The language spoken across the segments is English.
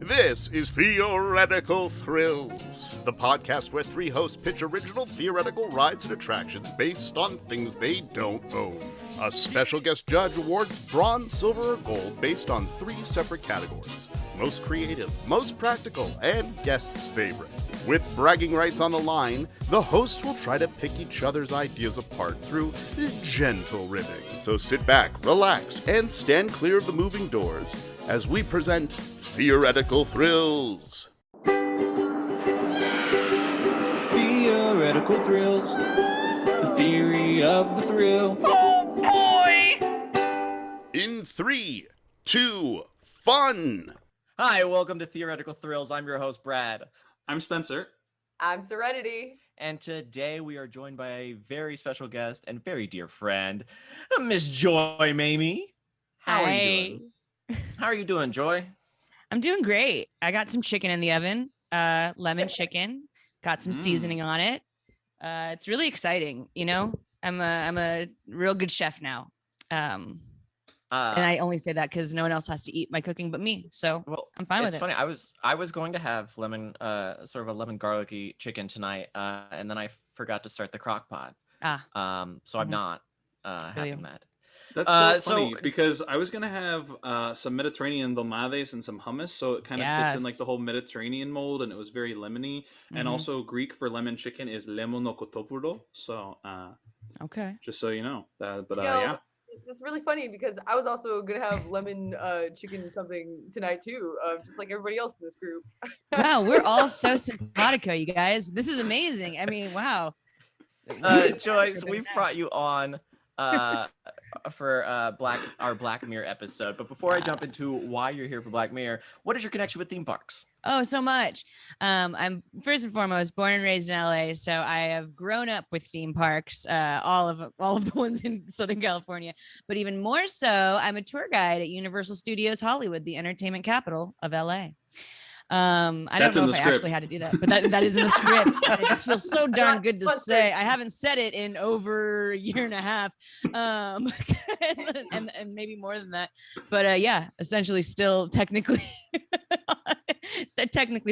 This is Theoretical Thrills, the podcast where three hosts pitch original theoretical rides and attractions based on things they don't own. A special guest judge awards bronze, silver, or gold based on three separate categories: most creative, most practical, and guest's favorite. With bragging rights on the line, the hosts will try to pick each other's ideas apart through gentle ribbing. So sit back, relax, and stand clear of the moving doors as we present Theoretical Thrills. Theoretical Thrills, the theory of the thrill. Oh boy! In 3, 2, fun! Hi, welcome to Theoretical Thrills. I'm your host, Brad. I'm Spencer. I'm Serenity. And today we are joined by a very special guest and very dear friend, Miss Joy Mamey. How are you doing? How are you doing, Joy? I'm doing great. I got some chicken in the oven, lemon chicken, got some seasoning on it. It's really exciting. You know, I'm a real good chef now. And I only say that because no one else has to eat my cooking but me. So I'm fine with it. It's funny. I was going to have lemon, sort of a lemon garlicky chicken tonight. And then I forgot to start the crock pot. So I'm not having that. That's so funny because I was gonna have some Mediterranean lomades and some hummus, so it kind of fits in like the whole Mediterranean mold, and it was very lemony. And also Greek for lemon chicken is lemonokotopoulo. So okay, just so you know. Yeah, it's really funny because I was also gonna have lemon chicken something tonight too, just like everybody else in this group. Wow, we're all so simpatico, you guys. This is amazing. I mean, wow. Joyce, we've brought you on for our Black Mirror episode, but before I jump into why you're here for Black Mirror, what is your connection with theme parks? Oh, so much. I'm first and foremost born and raised in LA, so I have grown up with theme parks, all of the ones in Southern California, but even more so, I'm a tour guide at Universal Studios Hollywood, the entertainment capital of LA. I don't know if I actually had to do that, but that is in the script. It just feels so darn good to say. I haven't said it in over a year and a half, and maybe more than that. But yeah, essentially, still technically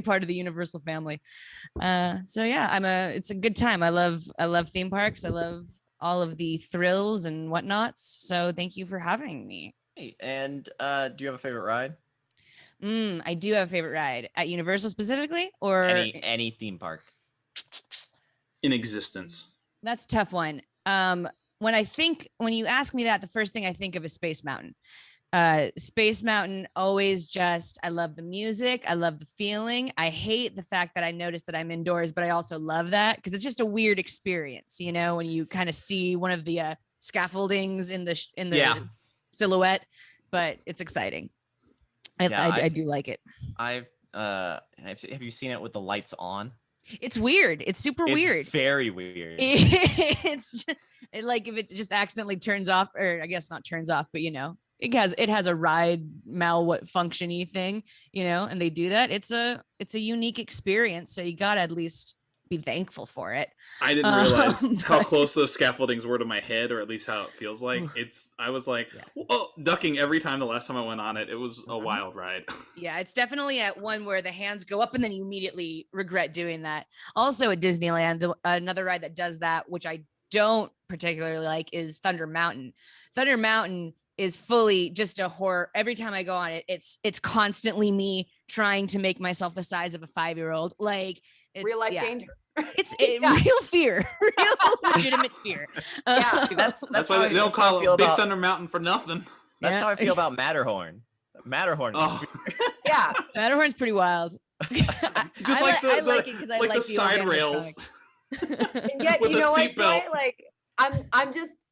part of the Universal family. So yeah, it's a good time. I love theme parks. I love all of the thrills and whatnots. So thank you for having me. Hey, and do you have a favorite ride? I do have a favorite ride at Universal specifically, or any theme park in existence. That's a tough one. When you ask me that, the first thing I think of is Space Mountain. Space Mountain always I love the music. I love the feeling. I hate the fact that I notice that I'm indoors, but I also love that because it's just a weird experience, you know, when you kind of see one of the scaffoldings in the silhouette, but it's exciting. I do like it. Have you seen it with the lights on? It's weird. It's super weird. Very weird. It's just, like if it just accidentally turns off, or I guess not turns off, but you know, it has a ride malfunction-y thing, you know, and they do that. It's a unique experience, so you gotta at least be thankful for it. I didn't realize how close those scaffoldings were to my head, or at least how it feels like. I was like, ducking every time the last time I went on it. It was a wild ride. Yeah, it's definitely at one where the hands go up and then you immediately regret doing that. Also at Disneyland, another ride that does that, which I don't particularly like, is Thunder Mountain. Thunder Mountain is fully just a horror. Every time I go on it, it's constantly me trying to make myself the size of a 5-year-old. Like, it's real life danger. It's real fear, real legitimate fear. That's why they don't call it Big Thunder Mountain for nothing. That's how I feel about Matterhorn. Matterhorn. Matterhorn's pretty wild. Just I like it because I like the side rails. And yet, with you know what? belt. Like,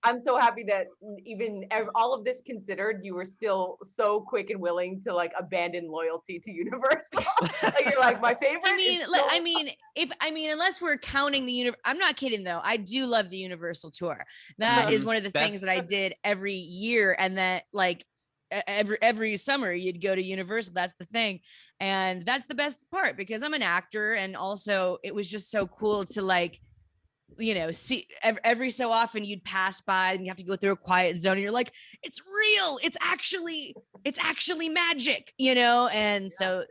I'm so happy that even all of this considered, you were still so quick and willing to like abandon loyalty to Universal. Like, you're like, my favorite. Unless we're counting the universe, I'm not kidding though. I do love the Universal tour. That is one of the things that I did every year, and that like every summer you'd go to Universal. That's the thing, and that's the best part because I'm an actor, and also it was just so cool to like see every so often you'd pass by and you have to go through a quiet zone and you're like, it's real. It's actually magic, And so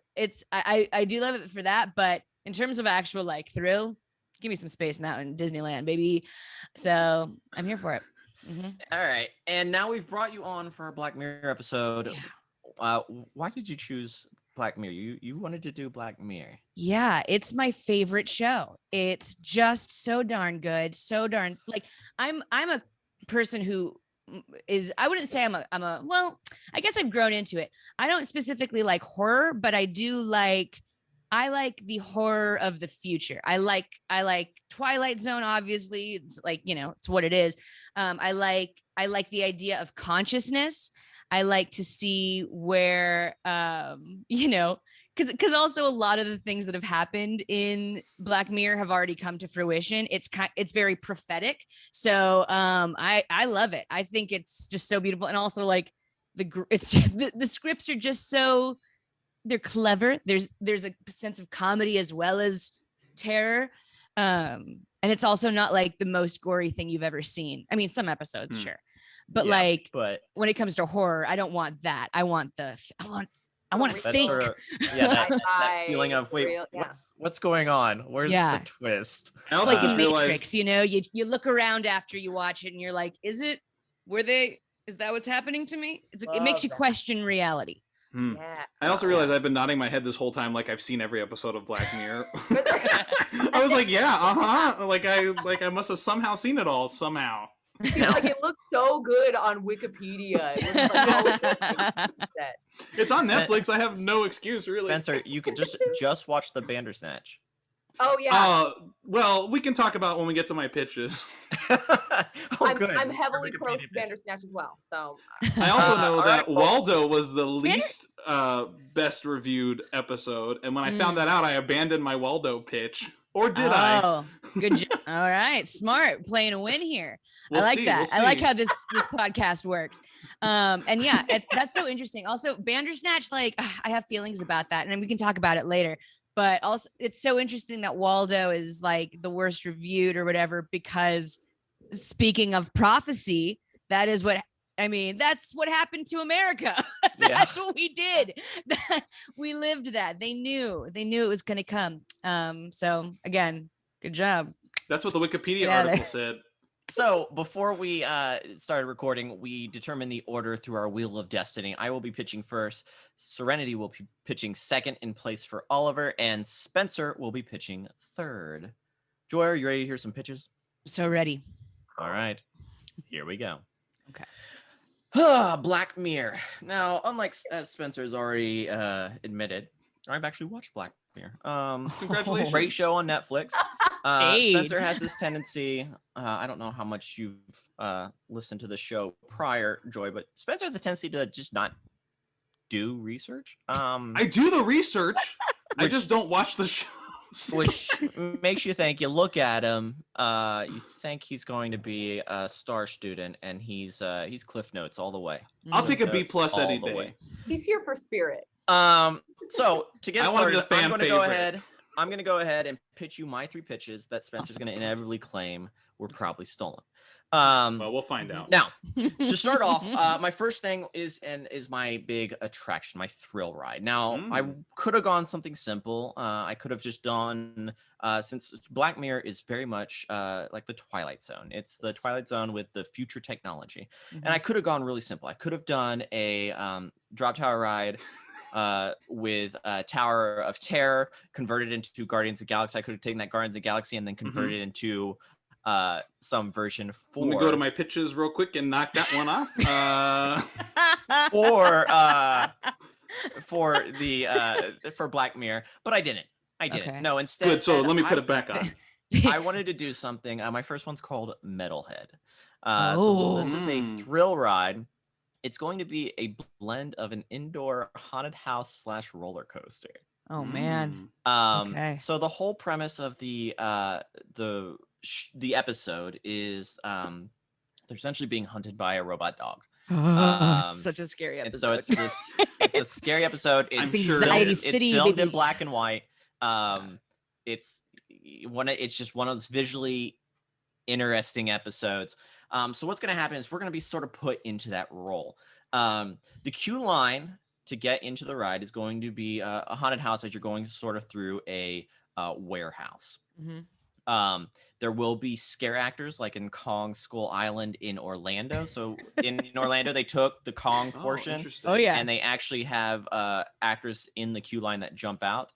I do love it for that. But in terms of actual like thrill, give me some Space Mountain, Disneyland, baby. So I'm here for it. Mm-hmm. All right. And now we've brought you on for our Black Mirror episode. Yeah. Why did you choose Black Mirror? You wanted to do Black Mirror. Yeah, it's my favorite show. It's just so darn good, so darn like I'm a person who is, I wouldn't say I'm a well, I guess I've grown into it. I don't specifically like horror, but I like the horror of the future. I like Twilight Zone, obviously. It's like, it's what it is. I like the idea of consciousness. I like to see where, because also a lot of the things that have happened in Black Mirror have already come to fruition. It's very prophetic. So I love it. I think it's just so beautiful. And also like the scripts are just so, they're clever. There's a sense of comedy as well as terror. And it's also not like the most gory thing you've ever seen. I mean, some episodes, sure. But but when it comes to horror, I don't want that. I want to think. Sort of, that feeling of what's going on? Where's the twist? Like in Matrix, you look around after you watch it and you're like, is that what's happening to me? It makes you question reality. Yeah. I also realized I've been nodding my head this whole time like I've seen every episode of Black Mirror. I was like, like I must have somehow seen it all somehow. Like it looks so good on Wikipedia. It's on Netflix. I have no excuse, really. Spencer, you can just watch the Bandersnatch. Oh yeah. Well, we can talk about when we get to my pitches. I'm heavily pro Bandersnatch as well. So I also know that Waldo was the least best reviewed episode, and when I found that out, I abandoned my Waldo pitch. Or did I? Oh, good job. All right, smart, playing a win here. I like that. I like how this podcast works. And yeah, that's so interesting. Also, Bandersnatch, like I have feelings about that, and we can talk about it later. But also, it's so interesting that Waldo is like the worst reviewed or whatever, because speaking of prophecy, that's what happened to America. That's what we did. We lived that. They knew it was going to come. So again, good job. That's what the Wikipedia article said. So before we started recording, we determined the order through our Wheel of Destiny. I will be pitching first. Serenity will be pitching second in place for Oliver, and Spencer will be pitching third. Joy, are you ready to hear some pitches? So ready. All right. Here we go. Okay. Black Mirror. Now, unlike Spencer's already admitted, I've actually watched Black Mirror. Congratulations. Great show on Netflix. Spencer has this tendency. I don't know how much you've listened to the show prior, Joy, but Spencer has a tendency to just not do research. I do the research. I just don't watch the show. Which makes you think. You look at him, you think he's going to be a star student, and he's Cliff Notes all the way. I'll take a B+ any day. Way. He's here for spirit. So to get started, I'm going to go ahead and pitch you my 3 pitches that Spencer's going to inevitably claim were probably stolen. Well, we'll find out. Now, to start off, my first thing is my big attraction, my thrill ride. Now, I could have gone something simple. I could have just done, since Black Mirror is very much like the Twilight Zone. It's the Twilight Zone with the future technology. And I could have gone really simple. I could have done a drop tower ride with Tower of Terror, converted into Guardians of the Galaxy. I could have taken that Guardians of the Galaxy and then converted it into some version 4. Let me go to my pitches real quick and knock that one off. For Black Mirror, but I didn't. Okay. No, instead. Good. So let me put it back on. I wanted to do something. My first one's called Metalhead. So this is a thrill ride. It's going to be a blend of an indoor haunted house / roller coaster. Oh man. Okay. So the whole premise of the episode is they're essentially being hunted by a robot dog. Such a scary episode. And so it's a scary episode. It's Anxiety City, filmed baby. in black and white. It's just one of those visually interesting episodes. So what's going to happen is we're going to be sort of put into that role. The queue line to get into the ride is going to be a haunted house as you're going sort of through a warehouse. There will be scare actors like in Kong Skull Island in Orlando. So in Orlando, they took the Kong portion. Oh, yeah. And they actually have actors in the queue line that jump out.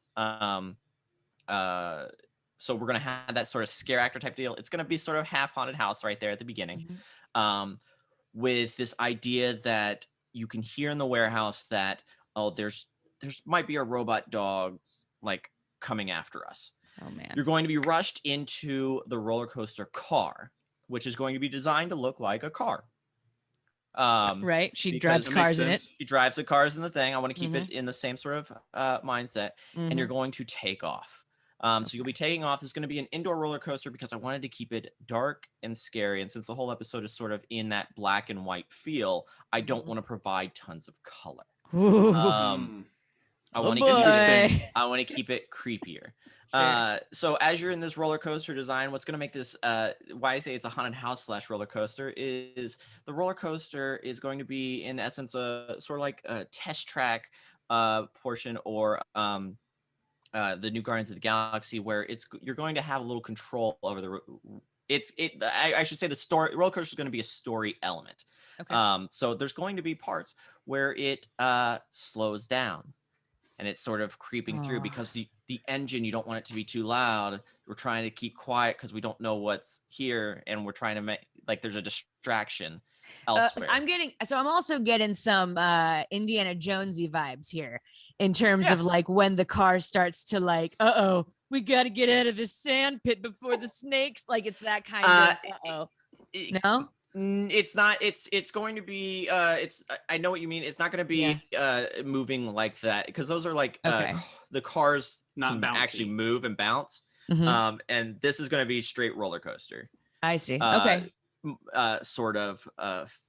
So we're going to have that sort of scare actor type deal. It's going to be sort of half haunted house right there at the beginning. With this idea that you can hear in the warehouse that, oh, there's might be a robot dog like coming after us. Oh man. You're going to be rushed into the roller coaster car, which is going to be designed to look like a car. Right. She drives cars in it. She drives the cars in the thing. I want to keep it in the same sort of mindset. And you're going to take off. So you'll be taking off. There's going to be an indoor roller coaster because I wanted to keep it dark and scary. And since the whole episode is sort of in that black and white feel, I don't want to provide tons of color. I want to keep it creepier. Sure. So as you're in this roller coaster design, what's going to make this, why I say it's a haunted house / roller coaster is the roller coaster is going to be in essence a sort of like a test track portion or the new Guardians of the Galaxy, where you're going to have a little control over I should say the story roller coaster is going to be a story element. Okay. So there's going to be parts where it slows down and it's sort of creeping through because the engine, you don't want it to be too loud. We're trying to keep quiet because we don't know what's here, and we're trying to make like there's a distraction elsewhere. I'm also getting some Indiana Jonesy vibes here in terms of like when the car starts to like, we got to get out of this sand pit before the snakes. Like it's that kind of no. It's not. It's going to be. I know what you mean. It's not going to be moving like that because those are like the cars not can actually move and bounce. And this is going to be straight roller coaster. I see. Okay. Sort of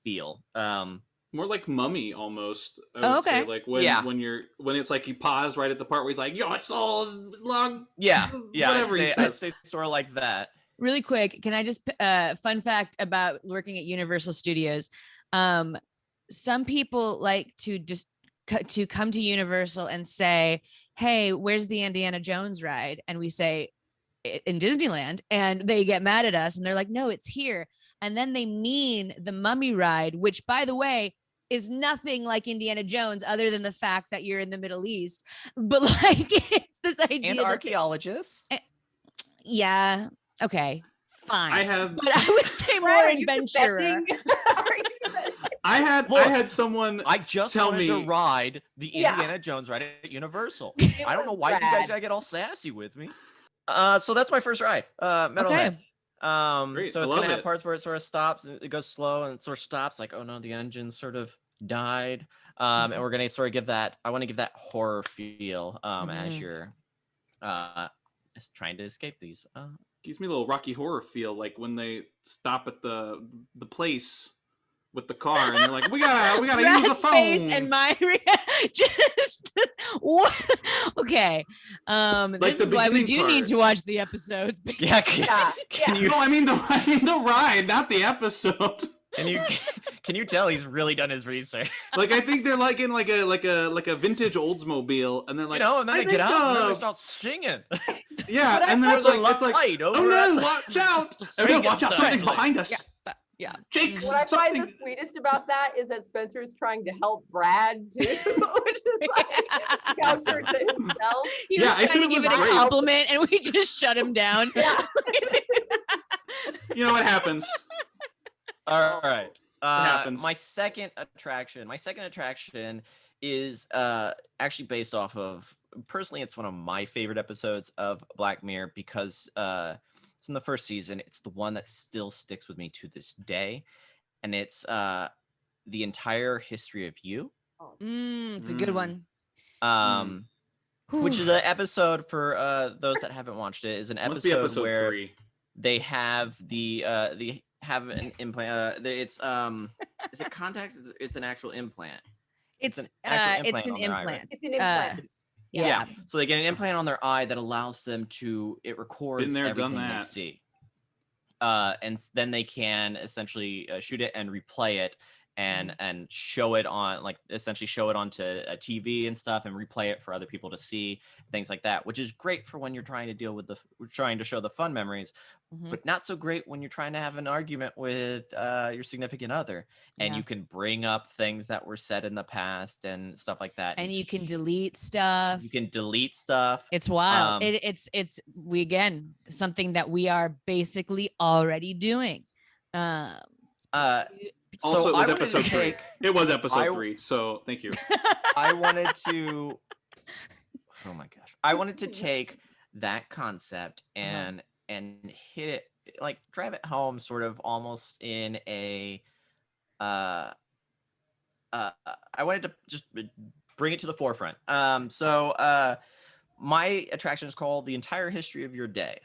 feel. More like Mummy almost. I would say. Like when it's like you pause right at the part where he's like, your soul is long. Yeah. Whatever he says. I'd say sort of like that. Really quick, can I just fun fact about working at Universal Studios? Some people like to just to come to Universal and say, "Hey, where's the Indiana Jones ride?" And we say, "In Disneyland," and they get mad at us and they're like, "No, it's here." And then they mean the Mummy ride, which, by the way, is nothing like Indiana Jones other than the fact that you're in the Middle East. But like, it's this idea. And archaeologists. Yeah. Okay, fine. But I would say more adventurer. I had someone I just tell wanted me to ride the Indiana Jones ride at Universal. I don't know why you guys gotta get all sassy with me. So that's my first ride. Metalhead. Great. So it's gonna have parts where it sort of stops, it goes slow and it sort of stops, like, oh no, the engine sort of died. And we're gonna sort of give that, I want to give that horror feel as you're trying to escape these. Gives me a little Rocky Horror feel, like when they stop at the place with the car and they're like, we gotta use the phone. Face and my just okay. This is why we do need to watch the episodes. Can you? No, I mean the ride, not the episode. Can you tell he's really done his research? Like I think they're like in like a vintage Oldsmobile, and they're like, and then they get out and they start singing. Yeah, and then it's like, oh no, watch out! Watch out! Something's behind us. Yeah. Jake's. What I find the sweetest about that is that Spencer's trying to help Brad too, which is like counter to himself. He was trying to give it a compliment, and we just shut him down. Yeah. You know what happens? All right. happens. My second attraction is actually based off of, personally, it's one of my favorite episodes of Black Mirror because it's in the first season. It's the one that still sticks with me to this day, and it's the entire history of you. It's a good one. Which is an episode for those that haven't watched it. Is an episode where 3. They have have an implant. It's is it contacts? It's an actual implant. It's an implant. It's an implant. Yeah. So they get an implant on their eye that allows them to, it records everything they see. and then they can essentially shoot it and replay it and show it on, like, essentially show it onto a TV and stuff and replay it for other people to see, things like that, which is great for when you're trying to deal with trying to show the fun memories, but not so great when you're trying to have an argument with your significant other, and you can bring up things that were said in the past and stuff like that, and you can delete stuff. It's wild. It's again, something that we are basically already doing. Also, so it was episode 3. It was episode 3, so thank you. I wanted to... Oh my gosh. I wanted to take that concept and hit it, like, drive it home sort of almost in a... I wanted to just bring it to the forefront. So my attraction is called The Entire History of Your Day.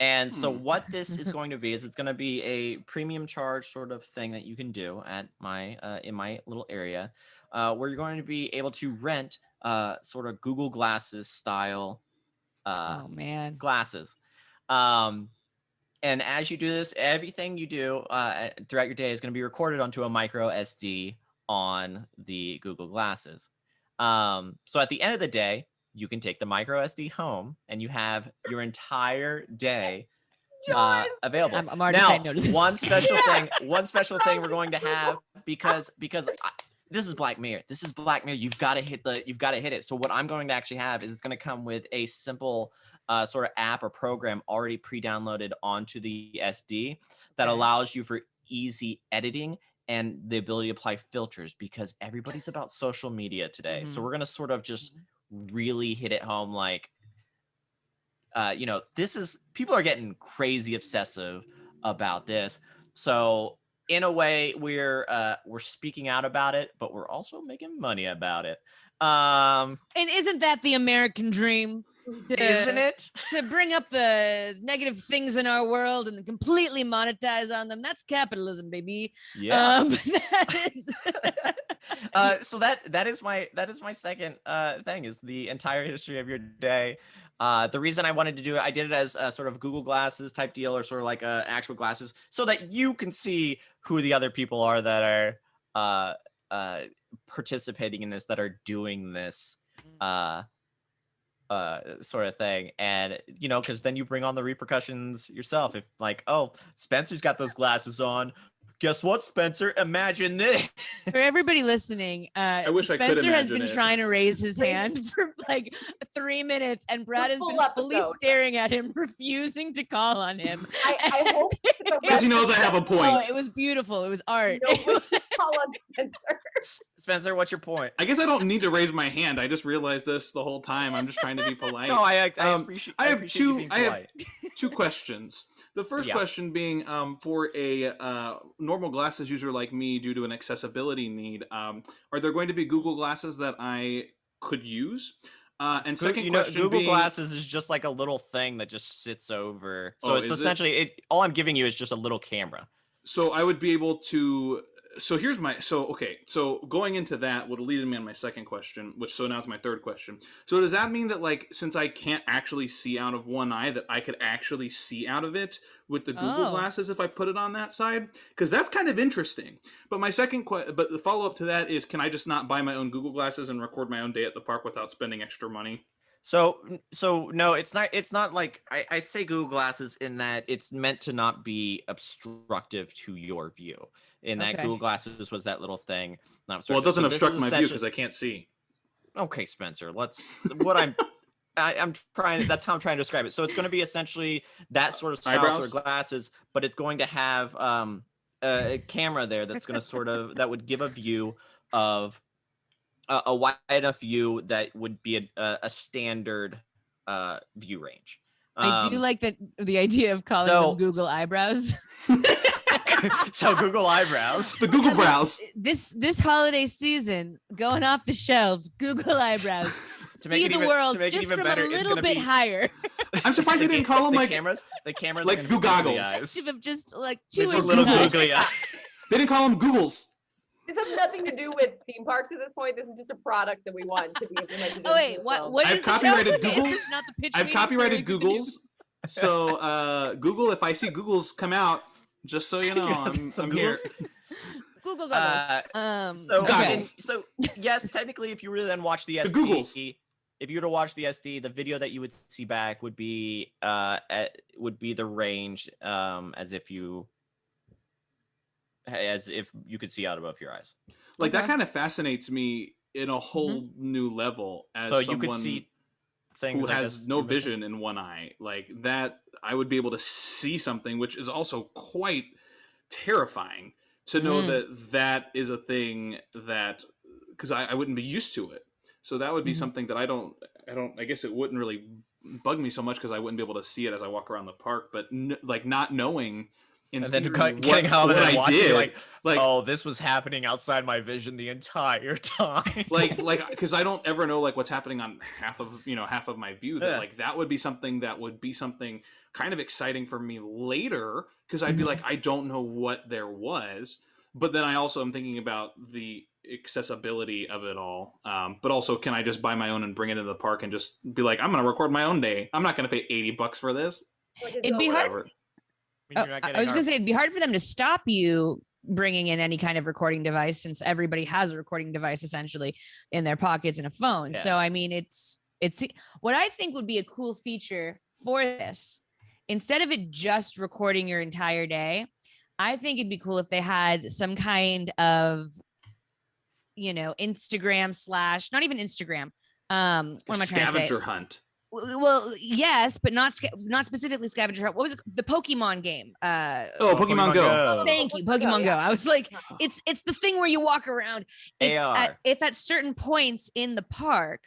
And so what this is going to be is it's going to be a premium charge sort of thing that you can do at my in my little area, where you're going to be able to rent sort of Google Glasses style glasses. And as you do this, everything you do throughout your day is going to be recorded onto a micro SD on the Google Glasses. So at the end of the day, you can take the micro SD home, and you have your entire day available. I'm already saying no to this. One special thing we're going to have because this is Black Mirror. You've got to hit it. So what I'm going to actually have is it's going to come with a simple sort of app or program already pre-downloaded onto the SD that allows you for easy editing and the ability to apply filters, because everybody's about social media today. So we're going to sort of just really hit it home, like, people are getting crazy obsessive about this. So in a way, we're speaking out about it, but we're also making money about it. And isn't that the American dream? Isn't it? To bring up the negative things in our world and completely monetize on them. That's capitalism, baby. Yeah. That is so that is my second thing, is the entire history of your day. The reason I wanted to do it, I did it as a sort of Google Glasses type deal, or sort of like actual glasses, so that you can see who the other people are that are participating in this, that are doing this sort of thing. And because then you bring on the repercussions yourself. If, like, oh, Spencer's got those glasses on, guess what, Spencer? Imagine this. For everybody listening, I wish Spencer has been trying to raise his hand for like 3 minutes, and Brad has been fully staring at him, refusing to call on him. I hope because he knows I have a point. Oh, it was beautiful. It was art. Call on Spencer. Spencer, what's your point? I guess I don't need to raise my hand. I just realized this the whole time. I'm just trying to be polite. No, I appreciate. I have two questions. The first question being, for a normal glasses user like me, due to an accessibility need, are there going to be Google Glasses that I could use? And second question, Google Glasses is just like a little thing that just sits over. So it's essentially all I'm giving you is just a little camera. So I would be able to. So here's my, so going into that would lead me on my second question, so now it's my third question. So does that mean that, like, since I can't actually see out of one eye, that I could actually see out of it with the Google Glasses if I put it on that side? Because that's kind of interesting. But my but the follow-up to that is, can I just not buy my own Google Glasses and record my own day at the park without spending extra money? So no, it's not like, I say Google Glasses in that it's meant to not be obstructive to your view. In that Google Glasses was that little thing. Well, it doesn't obstruct my view because I can't see. Okay, Spencer, I'm trying. That's how I'm trying to describe it. So it's going to be essentially that sort of style for glasses, but it's going to have a camera there that's going to that would give a view of a wide enough view that would be a standard view range. I do like the idea of calling them Google eyebrows. So Google eyebrows, the Google brows. This holiday season, going off the shelves, Google eyebrows. See the world just from a little bit higher. I'm surprised they didn't call them the cameras like Goo goggles. Of just like 2 inches. Little googly eyes. They didn't call them Googles. This has nothing to do with theme parks at this point. This is just a product that we want to be implemented. Oh wait, what? I've copyrighted Googles. I've copyrighted Googles. So Google, if I see Google's come out, just so you know, I'm here. Google goggles. So yes, technically, if you really then watch the SD, Googles. If you were to watch the SD, the video that you would see back would be the range as if you could see out above your eyes. Like that kind of fascinates me in a whole new level as so someone you could see things who has no vision in one eye. Like that, I would be able to see something, which is also quite terrifying to know that is a thing that, because I wouldn't be used to it. So that would be something that I guess it wouldn't really bug me so much because I wouldn't be able to see it as I walk around the park, but like not knowing in and theory, then getting home what and I watching did, like, oh, this was happening outside my vision the entire time. like because I don't ever know like what's happening on half of my view. That like that would be something kind of exciting for me later, because I'd be like, I don't know what there was, but then I also am thinking about the accessibility of it all. But also, can I just buy my own and bring it into the park and just be like, I'm going to record my own day. I'm not going to pay $80 for this. It'd be hard. I was going to say it'd be hard for them to stop you bringing in any kind of recording device, since everybody has a recording device essentially in their pockets and a phone. So I mean, it's what I think would be a cool feature for this. Instead of it just recording your entire day, I think it'd be cool if they had some kind of, Instagram / not even Instagram. What am I trying to say? Scavenger hunt. Well, yes, but not specifically scavenger hunt. What was it? The Pokemon game? Pokemon Go. Thank you, Pokemon Go. I was like, it's the thing where you walk around. If at certain points in the park,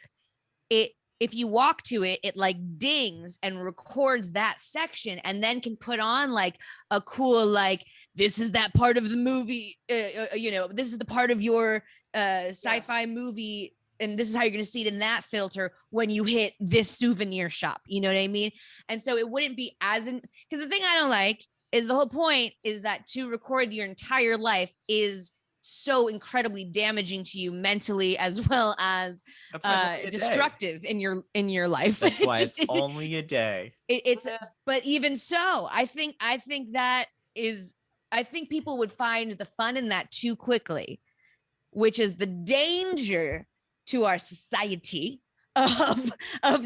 if you walk to it, it like dings and records that section, and then can put on like a cool, like, this is that part of the movie, this is the part of your sci-fi movie, and this is how you're going to see it in that filter when you hit this souvenir shop. You know what I mean? And so it wouldn't be because the thing I don't like is the whole point is that to record your entire life is so incredibly damaging to you mentally as well as destructive in your life. That's why it's only a day. But even so, I think people would find the fun in that too quickly, which is the danger to our society of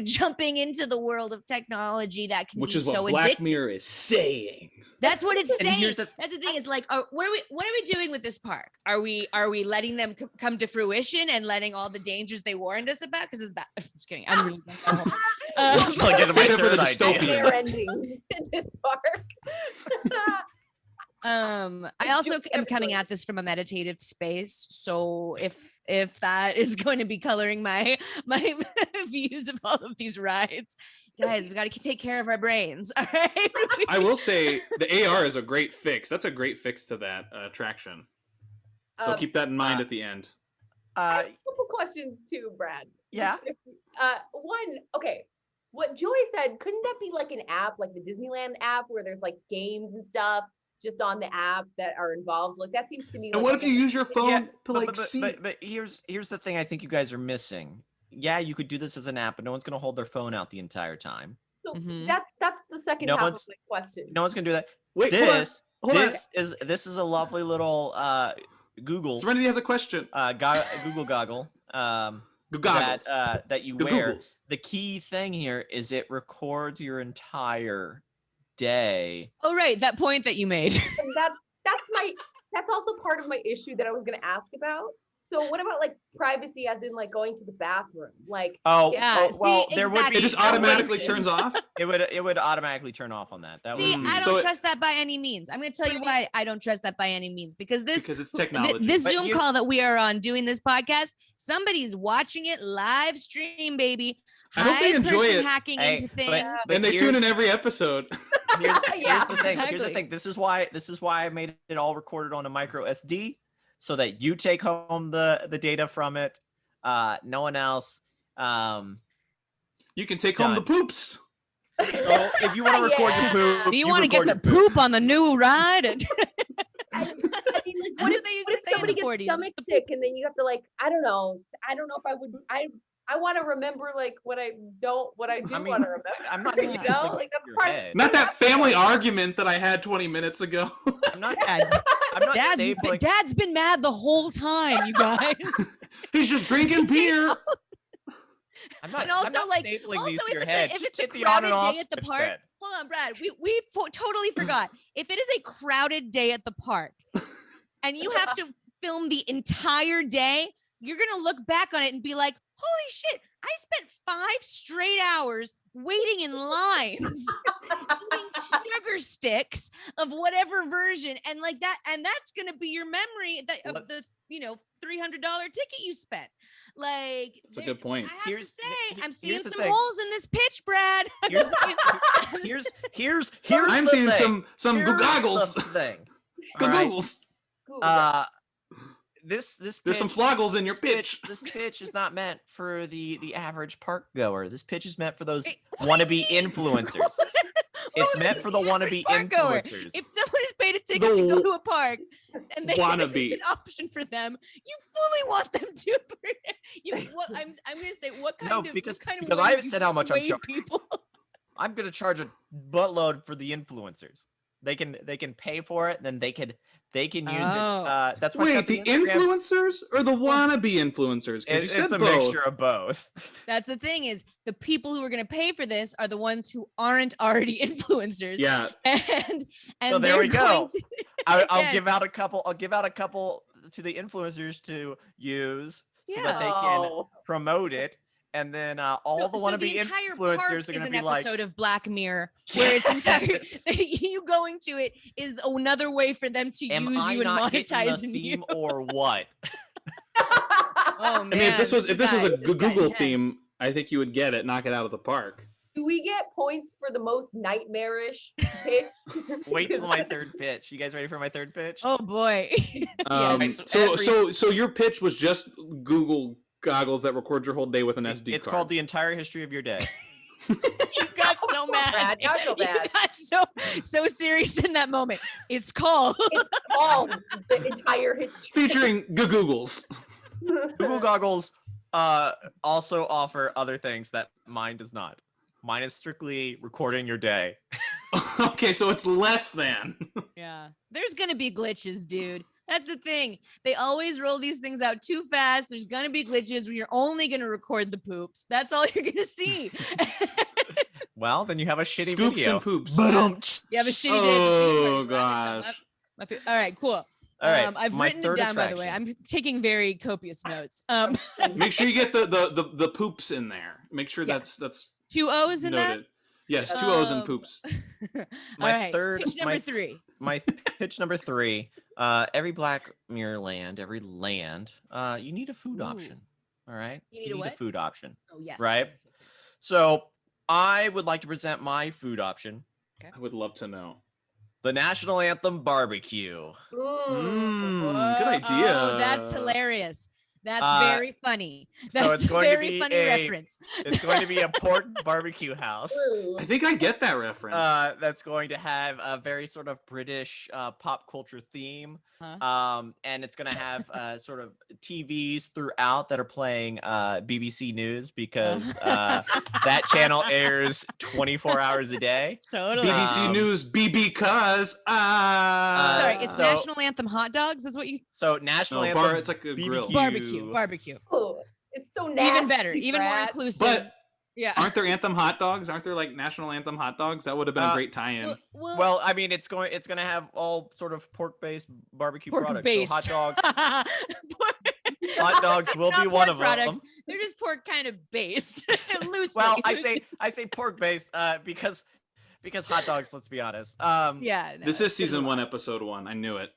jumping into the world of technology that can be so addictive. Which is what Black Mirror is saying. That's what it's saying. That's the thing. Is like, what are we doing with this park? Are we letting them come to fruition and letting all the dangers they warned us about? Because is that? I'm just kidding. I'm really save it for the dystopian endings in this park. I also am coming at this from a meditative space, so if that is going to be coloring my views of all of these rides, guys, we got to take care of our brains. All right. I will say the AR is a great fix. That's a great fix to that attraction. So keep that in mind at the end. I have a couple questions too, Brad. Yeah. One, okay. What Joy said, couldn't that be like an app, like the Disneyland app, where there's like games and stuff just on the app that are involved? Like that seems to me. And like, what if you use your phone to see? But here's the thing I think you guys are missing. Yeah, you could do this as an app, but no one's going to hold their phone out the entire time. So that's the second half of my question. No one's going to do that. Wait, hold on. This is a lovely little Google. Serenity has a question. Google goggle. Goggles that you wear. Googles. The key thing here is it records your entire day. Oh, right, that point that you made. That's also part of my issue that I was going to ask about. So what about like privacy, as in like going to the bathroom? Like, well, see, there would be. It just automatically turns off. It would automatically turn off on that. I don't trust that by any means. I'm going to tell you why I don't trust that by any means, because it's technology. This Zoom call that we are on doing this podcast, somsom's watching it live stream, baby. I hope they enjoy it. Hacking into things. And they tune in every episode. Here's the thing. Exactly. Here's the thing. This is why I made it all recorded on a micro SD, so that you take home the data from it. No one else. You can take home the poops. So if you want to record your poop, do you want to get the poop on the new ride? I mean, like, what if they used to say in the 40s? Stomach sick, and then you have to like, I don't know if I would. I want to remember like what I do want to remember. I'm not you know, like that's part of not that family argument that I had 20 minutes ago. I'm not Dad's been mad the whole time, you guys. He's just drinking beer. I'm not stapling these to your head. If just it's a hit the on and off day at the switch park, then. hold on, Brad. We totally forgot. If it is a crowded day at the park, and you have to film the entire day, you're gonna look back on it and be like, "Holy shit! I spent 5 straight hours waiting in lines, eating sugar sticks of whatever version, and like that, and that's gonna be your memory of the $300 ticket you spent." Like, that's a good point. I have to say, I'm seeing some holes in this pitch, Brad. Here's I'm the seeing thing. some goggles. Thing. Goggles. This pitch, there's some floggles in your pitch. This pitch is not meant for the average park goer. This pitch is meant for those wannabe influencers. It's meant for the wannabe influencers. If someone has paid a ticket to go to a park and they wannabe an option for them, you fully want them to. I'm going to say what kind of because of I haven't said how much I'm charging. People. I'm going to charge a buttload for the influencers. They can pay for it, then they can use it. That's why. Wait, the influencers or the wannabe influencers? It's a mixture of both. That's the thing is the people who are going to pay for this are the ones who aren't already influencers. Yeah. And so there we go. I'll give out a couple. I'll give out a couple to the influencers to use so that they can promote it. And then all the wannabe influencers are going to be like, episode of Black Mirror where it's entire you going to it is another way for them to use you and monetize you or what? Oh man! I mean, if this was a Google theme, I think you would get it. Knock it out of the park. Do we get points for the most nightmarish pitch? Wait till my third pitch. You guys ready for my third pitch? Oh boy! So your pitch was just Google goggles that record your whole day with an SD card. It's called The Entire History of Your Day. You got so mad. I feel bad. You got so serious in that moment. It's called The Entire History. Featuring Googles. Google goggles also offer other things that mine does not. Mine is strictly recording your day. Okay, so it's less than. Yeah. There's going to be glitches, dude. That's the thing. They always roll these things out too fast. There's going to be glitches where you're only going to record the poops. That's all you're going to see. Well, then you have a shitty Scoops video. And poops. You have a shitty day. Oh, gosh. All right, cool. All right, I've written it down, by the way. I'm taking very copious notes. Make sure you get the poops in there. Make sure that's 2 O's in noted. that? Yes, 2 O's and poops. Pitch number 3. My pitch number 3. Every Black Mirror land, you need a food option. All right? You need a food option. Oh, yes. Right? Yes. So I would like to present my food option. Okay. I would love to know. The National Anthem Barbecue. Good idea. Oh, that's hilarious. That's very funny. That's so it's going a very to be funny reference. It's going to be a pork barbecue house. I think I get that reference. That's going to have a very sort of British pop culture theme. And it's going to have sort of TVs throughout that are playing BBC News because that channel airs 24 hours a day. Totally. BBC News, because sorry, it's National Anthem hot dogs is what you. So National Anthem it's like a grill. Barbecue. Oh, it's so nasty. Even better, even more inclusive. But yeah, aren't there anthem hot dogs? Aren't there like National Anthem hot dogs? That would have been a great tie-in. Well, I mean, it's going to have all sort of pork-based barbecue products. So hot dogs. Hot dogs will be one of them. They're just pork kind of based loosely. Well, I say pork-based because hot dogs. Let's be honest. Yeah. No, this is season 1, episode 1. I knew it.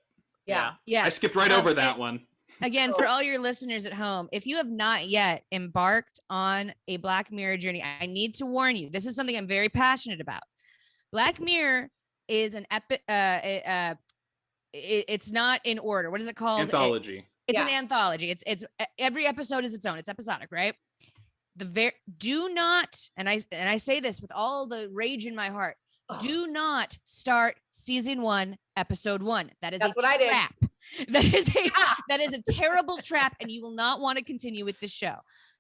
Yeah. I skipped right over that one. Again, for all your listeners at home, if you have not yet embarked on a Black Mirror journey, I need to warn you. This is something I'm very passionate about. Black Mirror is an it's not in order. What is it called? Anthology. It's an anthology. It's every episode is its own. It's episodic, right? Do not, and I say this with all the rage in my heart. Do not start season 1, episode 1. That is a trap. That is a terrible trap, and you will not want to continue with the show.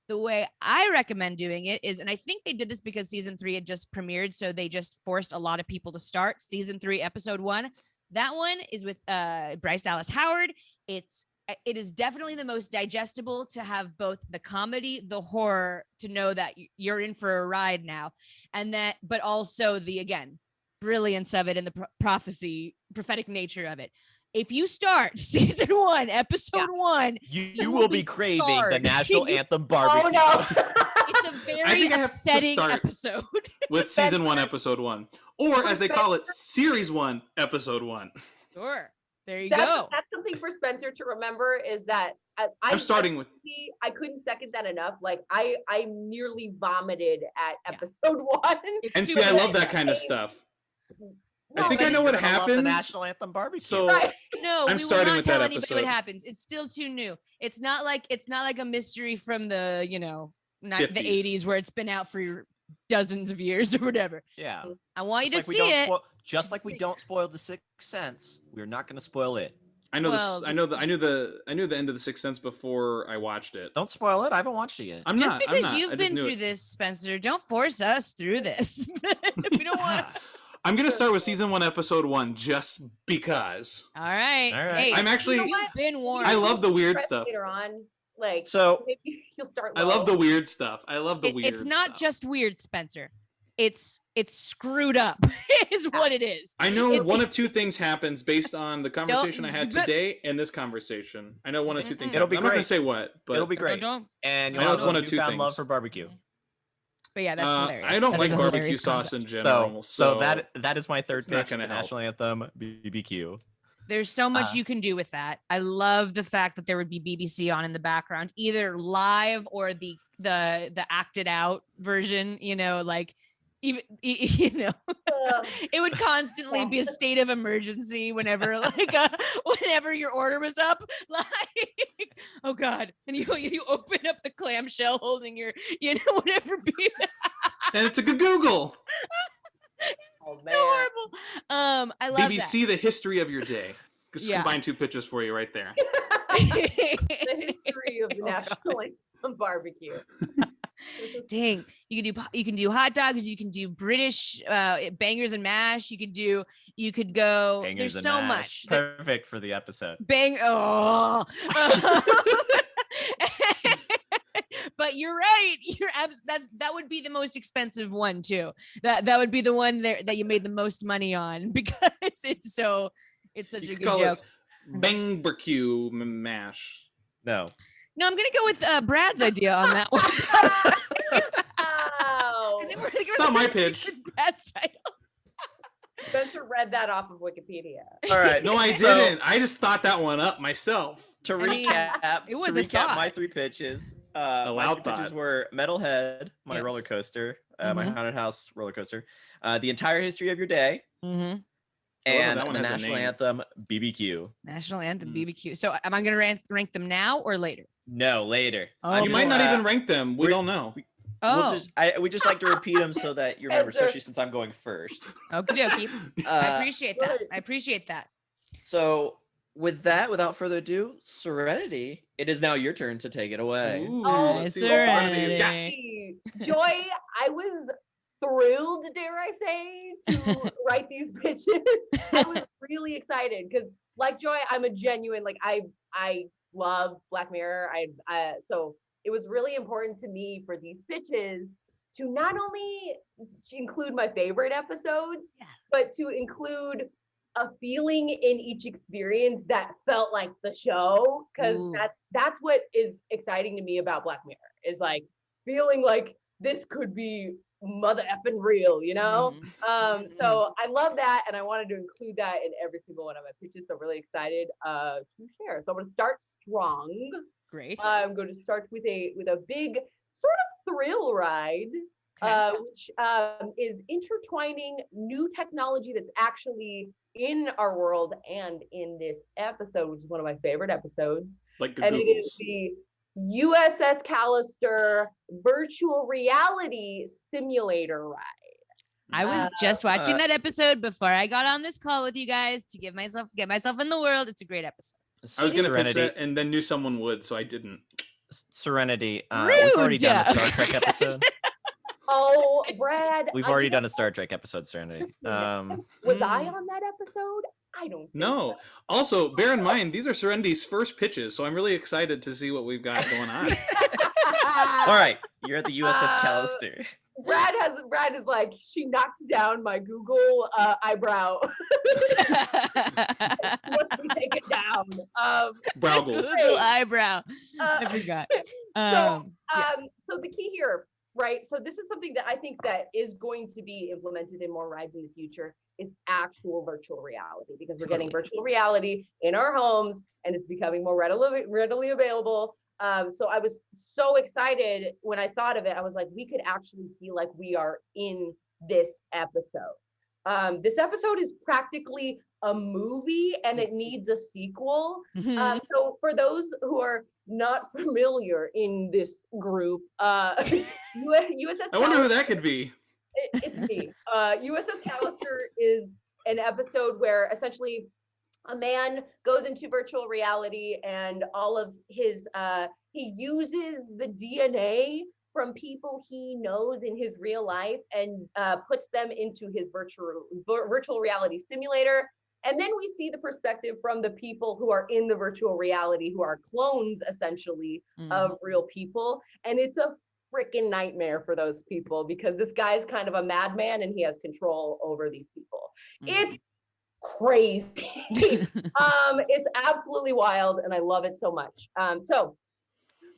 The way I recommend doing it is, and I think they did this because season 3 had just premiered, so they just forced a lot of people to start season 3, episode 1. That one is with Bryce Dallas Howard. It is definitely the most digestible to have both the comedy, the horror, to know that you're in for a ride now, and that, but also the, again, brilliance of it and the prophetic nature of it. If you start season 1, episode 1, you will be craving the national anthem barbecue. Oh no. It's a very upsetting episode. With season 1, episode 1. Or as they call it, series 1, episode 1. Sure. There you go. That's something for Spencer to remember, is that I'm starting with. I couldn't second that enough. Like I nearly vomited at episode 1. And see, I love that kind of stuff. I think I know what happens. The national anthem barbecue. So no, I'm starting with that episode. What happens? It's still too new. It's not like a mystery from the the 80s where it's been out for dozens of years or whatever. Yeah, I want you to see it. Just like we don't spoil The Sixth Sense, we're not going to spoil it. I know this. I knew the end of The Sixth Sense before I watched it. Don't spoil it. I haven't watched it yet. Just because you've been through this, Spencer, don't force us through this. We don't want. I'm gonna start with season 1, episode 1, just because. All right. Hey, I'm actually. You've been warned. I love the weird stuff. Later on, like so, maybe you'll start. I love the weird stuff. I love the weird. It's not stuff. just weird, Spencer. It's screwed up. Is what it is. I know one of two things happens based on the conversation I had today and this conversation. I know one of two things. It'll be I'm great. not gonna say what, but it'll be great. Don't. And I know it's one of two things. Love for barbecue. But yeah, that's hilarious. I don't that like barbecue sauce in general. So that is my third pitch. The help. national anthem, BBQ. There's so much you can do with that. I love the fact that there would be BBC on in the background, either live or the acted out version. Like even it would constantly be a state of emergency whenever whenever your order was up. Like, oh God, and you open up the clamshell holding your whatever beef. And it's a Google. Oh man. So horrible. I love BBC, the history of your day. Just combine two pictures for you right there. The history of the national anthem barbecue. Dang, you can do hot dogs, you can do British bangers and mash, you could go Bangers there's and so mash. much. Perfect for the episode. But you're right. That would be the most expensive one too. That would be the one that you made the most money on because it's such a good joke. Barbecue mash. No, I'm gonna go with Brad's idea on that one. Wow. It's not my pitch. Brad's title. Spencer read that off of Wikipedia. all right. No, I didn't. I just thought that one up myself. To recap, it was a thought. my three pitches. My three pitches were Metalhead, my roller coaster, my haunted house roller coaster, the entire history of your day, and the national anthem, BBQ. National anthem, BBQ. So am I going to rank them now or later? No, later. Oh, you might not even rank them. We don't know. We just like to repeat them so that you remember, especially since I'm going first. Okay. I appreciate that. So with that, without further ado, Serenity, it is now your turn to take it away. Ooh, Oh, let's see what Serenity's got. Joy, I was thrilled, dare I say, to write these pitches. I was really excited because, like Joy, I'm a genuine, I love Black Mirror. So it was really important to me for these pitches to not only include my favorite episodes, but to include a feeling in each experience that felt like the show, because that's what is exciting to me about Black Mirror, is like feeling like this could be mother effing real, so I love that, and I wanted to include that in every single one of my pitches, so really excited to share. So I'm going to start strong. Great. I'm going to start with a big sort of thrill ride, which is intertwining new technology that's actually in our world and in this episode, which is one of my favorite episodes. Like the and Googles. It is the USS Callister virtual reality simulator ride. I was just watching that episode before I got on this call with you guys to get myself in the world. It's a great episode. I was going to pitch that and then knew someone would, so I didn't. Serenity. We've already done a Star Trek episode. Oh, Brad. We've already done a Star Trek episode, Serenity. Was I on that episode? I don't think No. so. Also, bear in mind, these are Serenity's first pitches, so I'm really excited to see what we've got going on. All right, you're at the USS Callister. Brad is like, she knocked down my Google eyebrow. Must be taken down. Browgles. Google eyebrow. I forgot. So Yes. so the key here, right? So this is something that I think that is going to be implemented in more rides in the future is actual virtual reality, because we're getting virtual reality in our homes and it's becoming more readily available. So I was so excited when I thought of it. I was like, we could actually feel like we are in this episode. This episode is practically a movie and it needs a sequel. So for those who are not familiar in this group, USS I wonder who that could be. It's me. USS Callister is an episode where essentially a man goes into virtual reality and all of his he uses the DNA from people he knows in his real life and puts them into his virtual reality simulator. And then we see the perspective from the people who are in the virtual reality, who are clones essentially of real people. And it's a freaking nightmare for those people because this guy's kind of a madman and he has control over these people. It's crazy. It's absolutely wild and I love it so much. So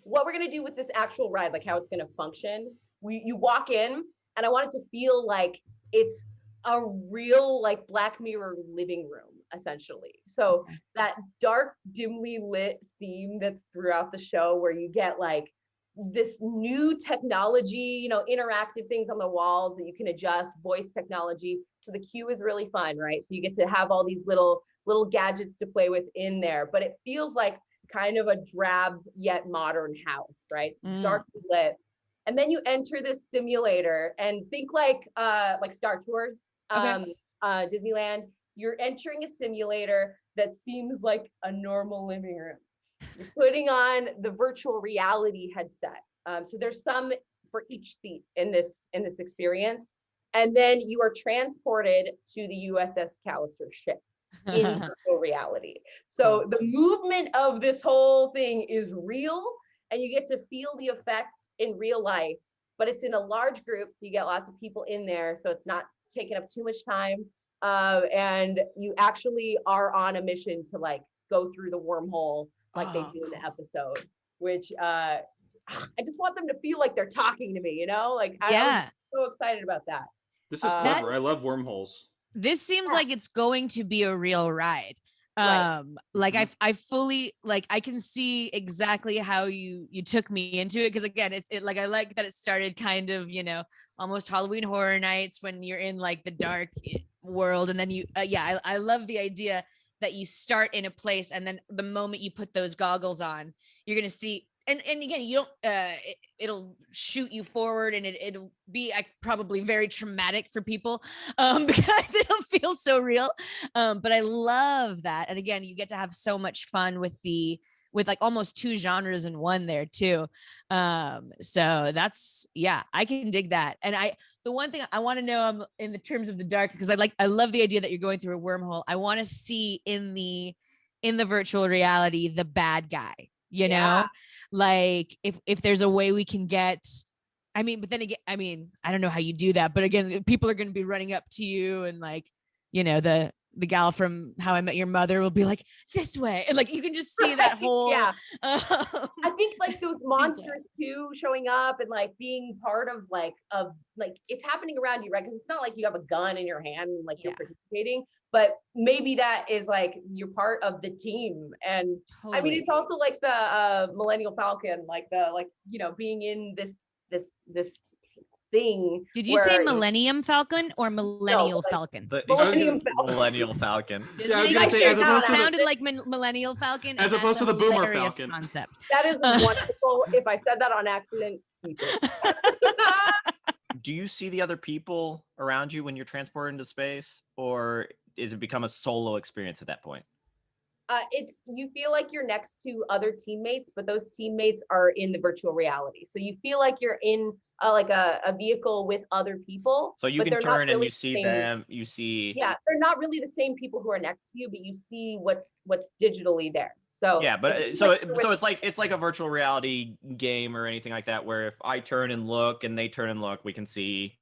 what we're gonna do with this actual ride, like how it's gonna function, you walk in and I want it to feel like it's a real like Black Mirror living room essentially. So that dark, dimly lit theme that's throughout the show where you get like this new technology, you know, interactive things on the walls that you can adjust, voice technology. So the queue is really fun, right? So you get to have all these little gadgets to play with in there, but it feels like kind of a drab yet modern house, right? So darkly lit. And then you enter this simulator and think like Star Tours, Disneyland. You're entering a simulator that seems like a normal living room. You're putting on the virtual reality headset. So there's some for each seat in this experience. And then you are transported to the USS Callister ship in virtual reality. So the movement of this whole thing is real and you get to feel the effects in real life, but it's in a large group. So you get lots of people in there. So it's not taking up too much time. And you actually are on a mission to like go through the wormhole like they do in the episode, which I just want them to feel like they're talking to me, you know? Like I'm so excited about that. This is clever. I love wormholes. This seems like it's going to be a real ride. Like I fully like I can see exactly how you took me into it, because again it like I like that it started kind of, you know, almost Halloween Horror Nights when you're in like the dark world, and then you I love the idea that you start in a place and then the moment you put those goggles on you're gonna see and again you don't it'll shoot you forward and it'll be probably very traumatic for people because it'll feel so real, but I love that. And again, you get to have so much fun with like almost two genres in one there too. So that's, I can dig that. And the one thing I want to know in the terms of the dark, because I love the idea that you're going through a wormhole. I want to see in the virtual reality the bad guy, you know, like if there's a way we can get, I mean, but then again, I mean, I don't know how you do that, but again, people are going to be running up to you and like, you know, the gal from How I Met Your Mother will be like, this way. And like, you can just see that whole, I think like those monsters too showing up and like being part of like it's happening around you, right? Because it's not like you have a gun in your hand and like you're participating, but maybe that is like you're part of the team. And I mean, it's also like the Millennial Falcon, like you know, being in this thing. Did you say Millennium Falcon or Millennial Falcon? Millennial Falcon. Yeah, I was gonna say, as opposed to sounded like Millennial Falcon, as opposed to the Boomer Falcon concept. That is wonderful. If I said that on accident, keep it. Do you see the other people around you when you're transported into space, or is it become a solo experience at that point? It's you feel like you're next to other teammates, but those teammates are in the virtual reality. So you feel like you're in like a vehicle with other people. So you but can turn and you see same, them. You see. Yeah, they're not really the same people who are next to you, but you see what's digitally there. So yeah, but so it's like a virtual reality game or anything like that, where if I turn and look and they turn and look, we can see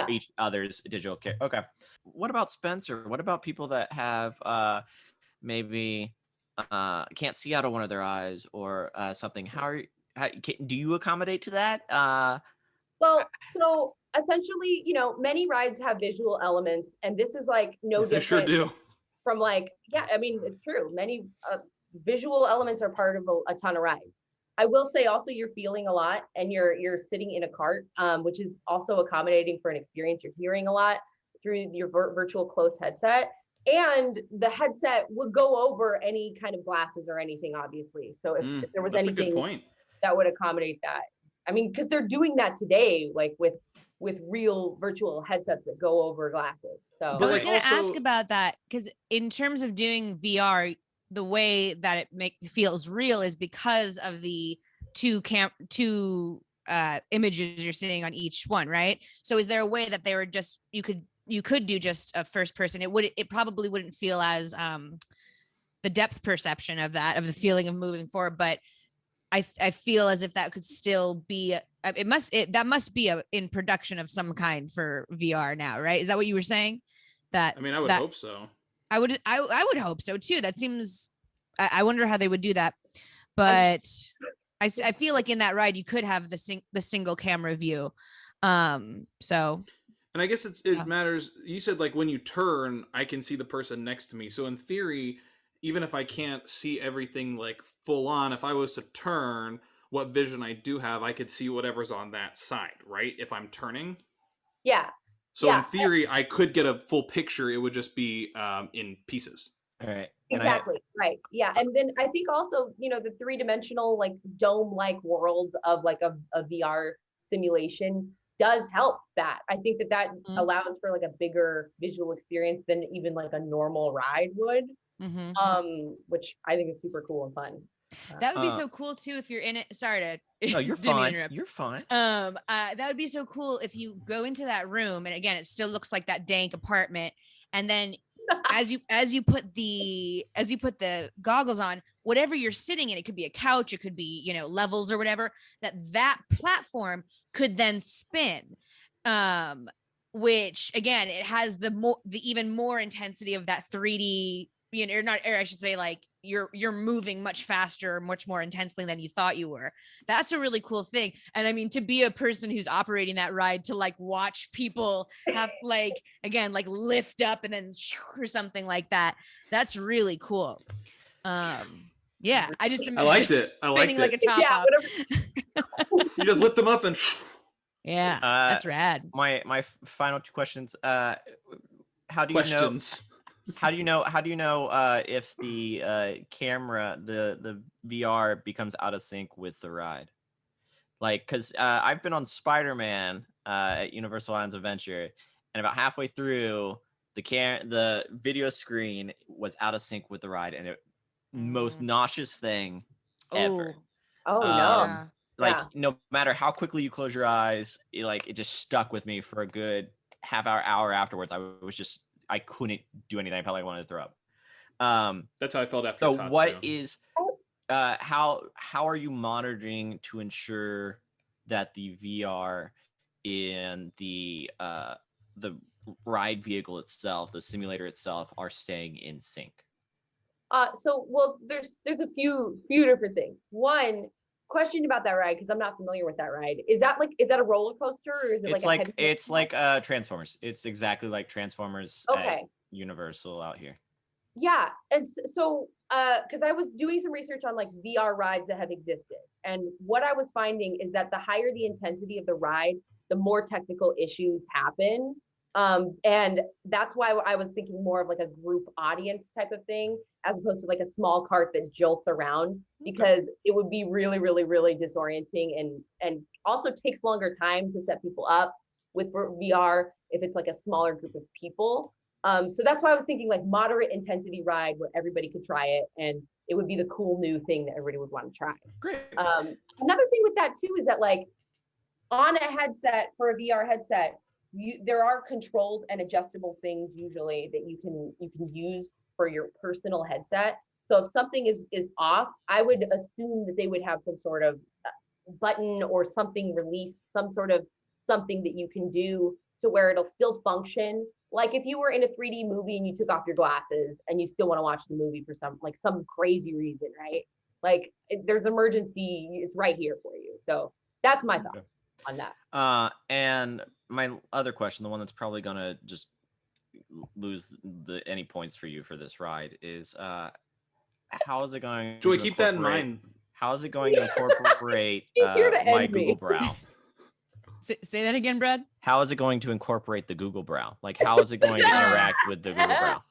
each other's digital character. Okay. What about Spencer? What about people that have maybe can't see out of one of their eyes or something? Do you accommodate to that? Well, so essentially, many rides have visual elements, and this is like no They different sure do. from like, yeah, I mean, it's true. Many visual elements are part of a ton of rides. I will say also you're feeling a lot and you're sitting in a cart, which is also accommodating for an experience. You're hearing a lot through your virtual close headset. And the headset would go over any kind of glasses or anything, obviously. So if there was anything that would accommodate that. I mean, because they're doing that today, like with real virtual headsets that go over glasses. So I was going to ask about that, because in terms of doing VR, the way that it feels real is because of the two images you're seeing on each one, right? So is there a way that they were just you could do just a first person? It probably wouldn't feel as the depth perception of the feeling of moving forward, but I feel as if that could still be that must be in production of some kind for VR now, right? Is that what you were saying? I mean, I would hope so. I would hope so too. That seems. I wonder how they would do that, but I feel like in that ride you could have the single camera view. So. And I guess it matters. You said like when you turn, I can see the person next to me. So in theory, even if I can't see everything like full on, if I was to turn, what vision I do have, I could see whatever's on that side, right? If I'm turning. Yeah. So in theory, I could get a full picture. It would just be in pieces. All right. Exactly. Right. Yeah. And then I think also, the 3-dimensional like dome-like world of like a VR simulation does help that. I think that allows for like a bigger visual experience than even like a normal ride would. Which I think is super cool and fun. That would be so cool too if you're in it. Sorry to. No, you're fine. You're fine. That would be so cool if you go into that room, and again, it still looks like that dank apartment, and then as you put the goggles on, whatever you're sitting in, it could be a couch, it could be levels or whatever, that platform could then spin. Which again, it has the even more intensity of that 3D. Or I should say, like you're moving much faster, much more intensely than you thought you were. That's a really cool thing. And I mean, to be a person who's operating that ride, to like watch people have like lift up and then or something like that. That's really cool. Yeah, I liked it. Spinning like a top up. You just lift them up and. Yeah, that's rad. My final two questions. How do you know? How do you know if the camera, the VR becomes out of sync with the ride? Like, because I've been on Spider-Man at Universal Islands Adventure, and about halfway through, the video screen was out of sync with the ride, and most nauseous thing ever. Oh no! Like no matter how quickly you close your eyes, it just stuck with me for a good hour afterwards. I couldn't do anything. I felt like I wanted to throw up. That's how I felt after. So what is how are you monitoring to ensure that the VR and the ride vehicle itself, the simulator itself, are staying in sync? There's a few different things. One question about that ride, because I'm not familiar with that ride. Is that a roller coaster, or is it it's like Transformers? It's exactly like Transformers at Universal out here. Yeah, and so because I was doing some research on like VR rides that have existed, and what I was finding is that the higher the intensity of the ride, the more technical issues happen. And that's why I was thinking more of like a group audience type of thing, as opposed to like a small cart that jolts around, because it would be really, really, really disorienting and also takes longer time to set people up with VR if it's like a smaller group of people. So that's why I was thinking like moderate intensity ride where everybody could try it and it would be the cool new thing that everybody would want to try. Great. Another thing with that too is that like on a headset, for a VR headset, there are controls and adjustable things usually that you can use for your personal headset. So if something is off, I would assume that they would have some sort of button or something release, some sort of something that you can do to where it'll still function. Like if you were in a 3D movie and you took off your glasses and you still want to watch the movie for some crazy reason, right? Like there's emergency, it's right here for you. So that's my thought on that. And my other question, the one that's probably gonna just lose any points for you for this ride is how is it going Joey, keep that in mind. How is it going to incorporate my Google Brow? Say that again, Brad. How is it going to incorporate the Google Brow? Like, how is it going to interact with the Google Brow?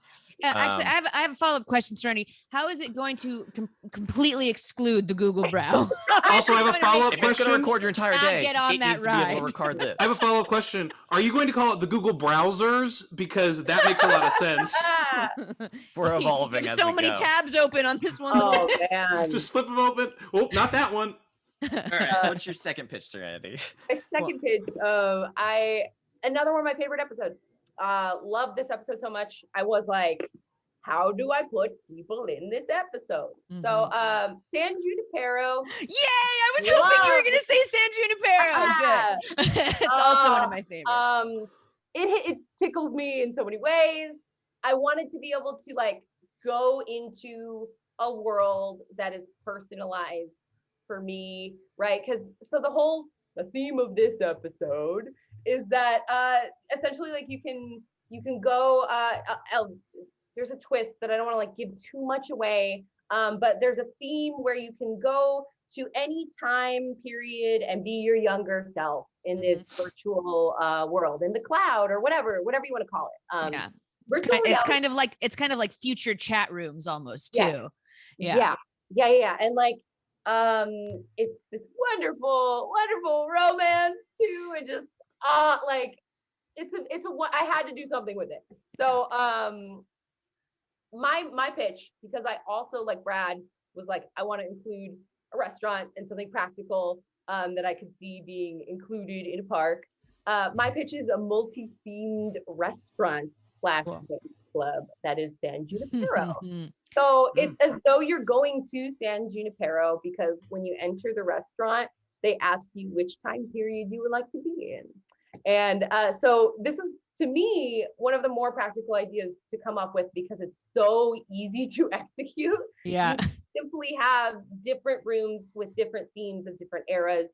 Actually, I have a follow-up question, Serenity. How is it going to completely exclude the Google Brow? Also, I have a follow-up question. If it's going to record your entire day, get on it that needs to be able to ride. record this. I have a follow-up question. Are you going to call it the Google Browsers? Because that makes a lot of sense. We're evolving. There's as so we many go. tabs open on this one. Oh man. Just flip them open. Oh, not that one. All right, what's your second pitch, Serenity? My second pitch, another one of my favorite episodes. Love this episode so much. I was like, how do I put people in this episode? Mm-hmm. So San Junipero. Yay! I was hoping you were going to say San Junipero. Good. It's also one of my favorites. It tickles me in so many ways. I wanted to be able to like go into a world that is personalized for me, right? Because the theme of this episode is that essentially like you can go there's a twist that I don't want to like give too much away, but there's a theme where you can go to any time period and be your younger self in this virtual world, in the cloud or whatever you want to call it. Yeah, it's kind of like future chat rooms almost too. Yeah. And like it's this wonderful romance too, and just like I had to do something with it. So my pitch, because I also like Brad was like, I want to include a restaurant and something practical that I could see being included in a park. My pitch is a multi-themed restaurant / club that is San Junipero. So it's as though you're going to San Junipero, because when you enter the restaurant, they ask you which time period you would like to be in. And so this is, to me, one of the more practical ideas to come up with, because it's so easy to execute. Yeah. You simply have different rooms with different themes of different eras.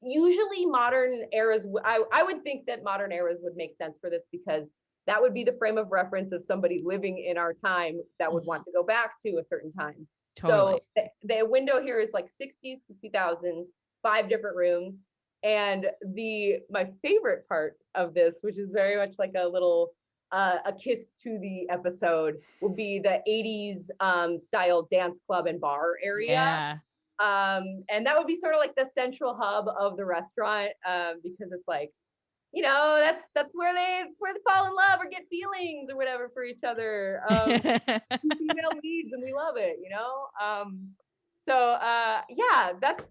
Usually modern eras, I would think that modern eras would make sense for this, because that would be the frame of reference of somebody living in our time that would want to go back to a certain time. Totally. So the window here is like 60s to 2000s, 5 different rooms. And my favorite part of this, which is very much like a little a kiss to the episode, will be the 80s style dance club and bar area. Yeah. And that would be sort of like the central hub of the restaurant, because it's like, you know, that's where they fall in love or get feelings or whatever for each other. Female leads, and we love it, you know. So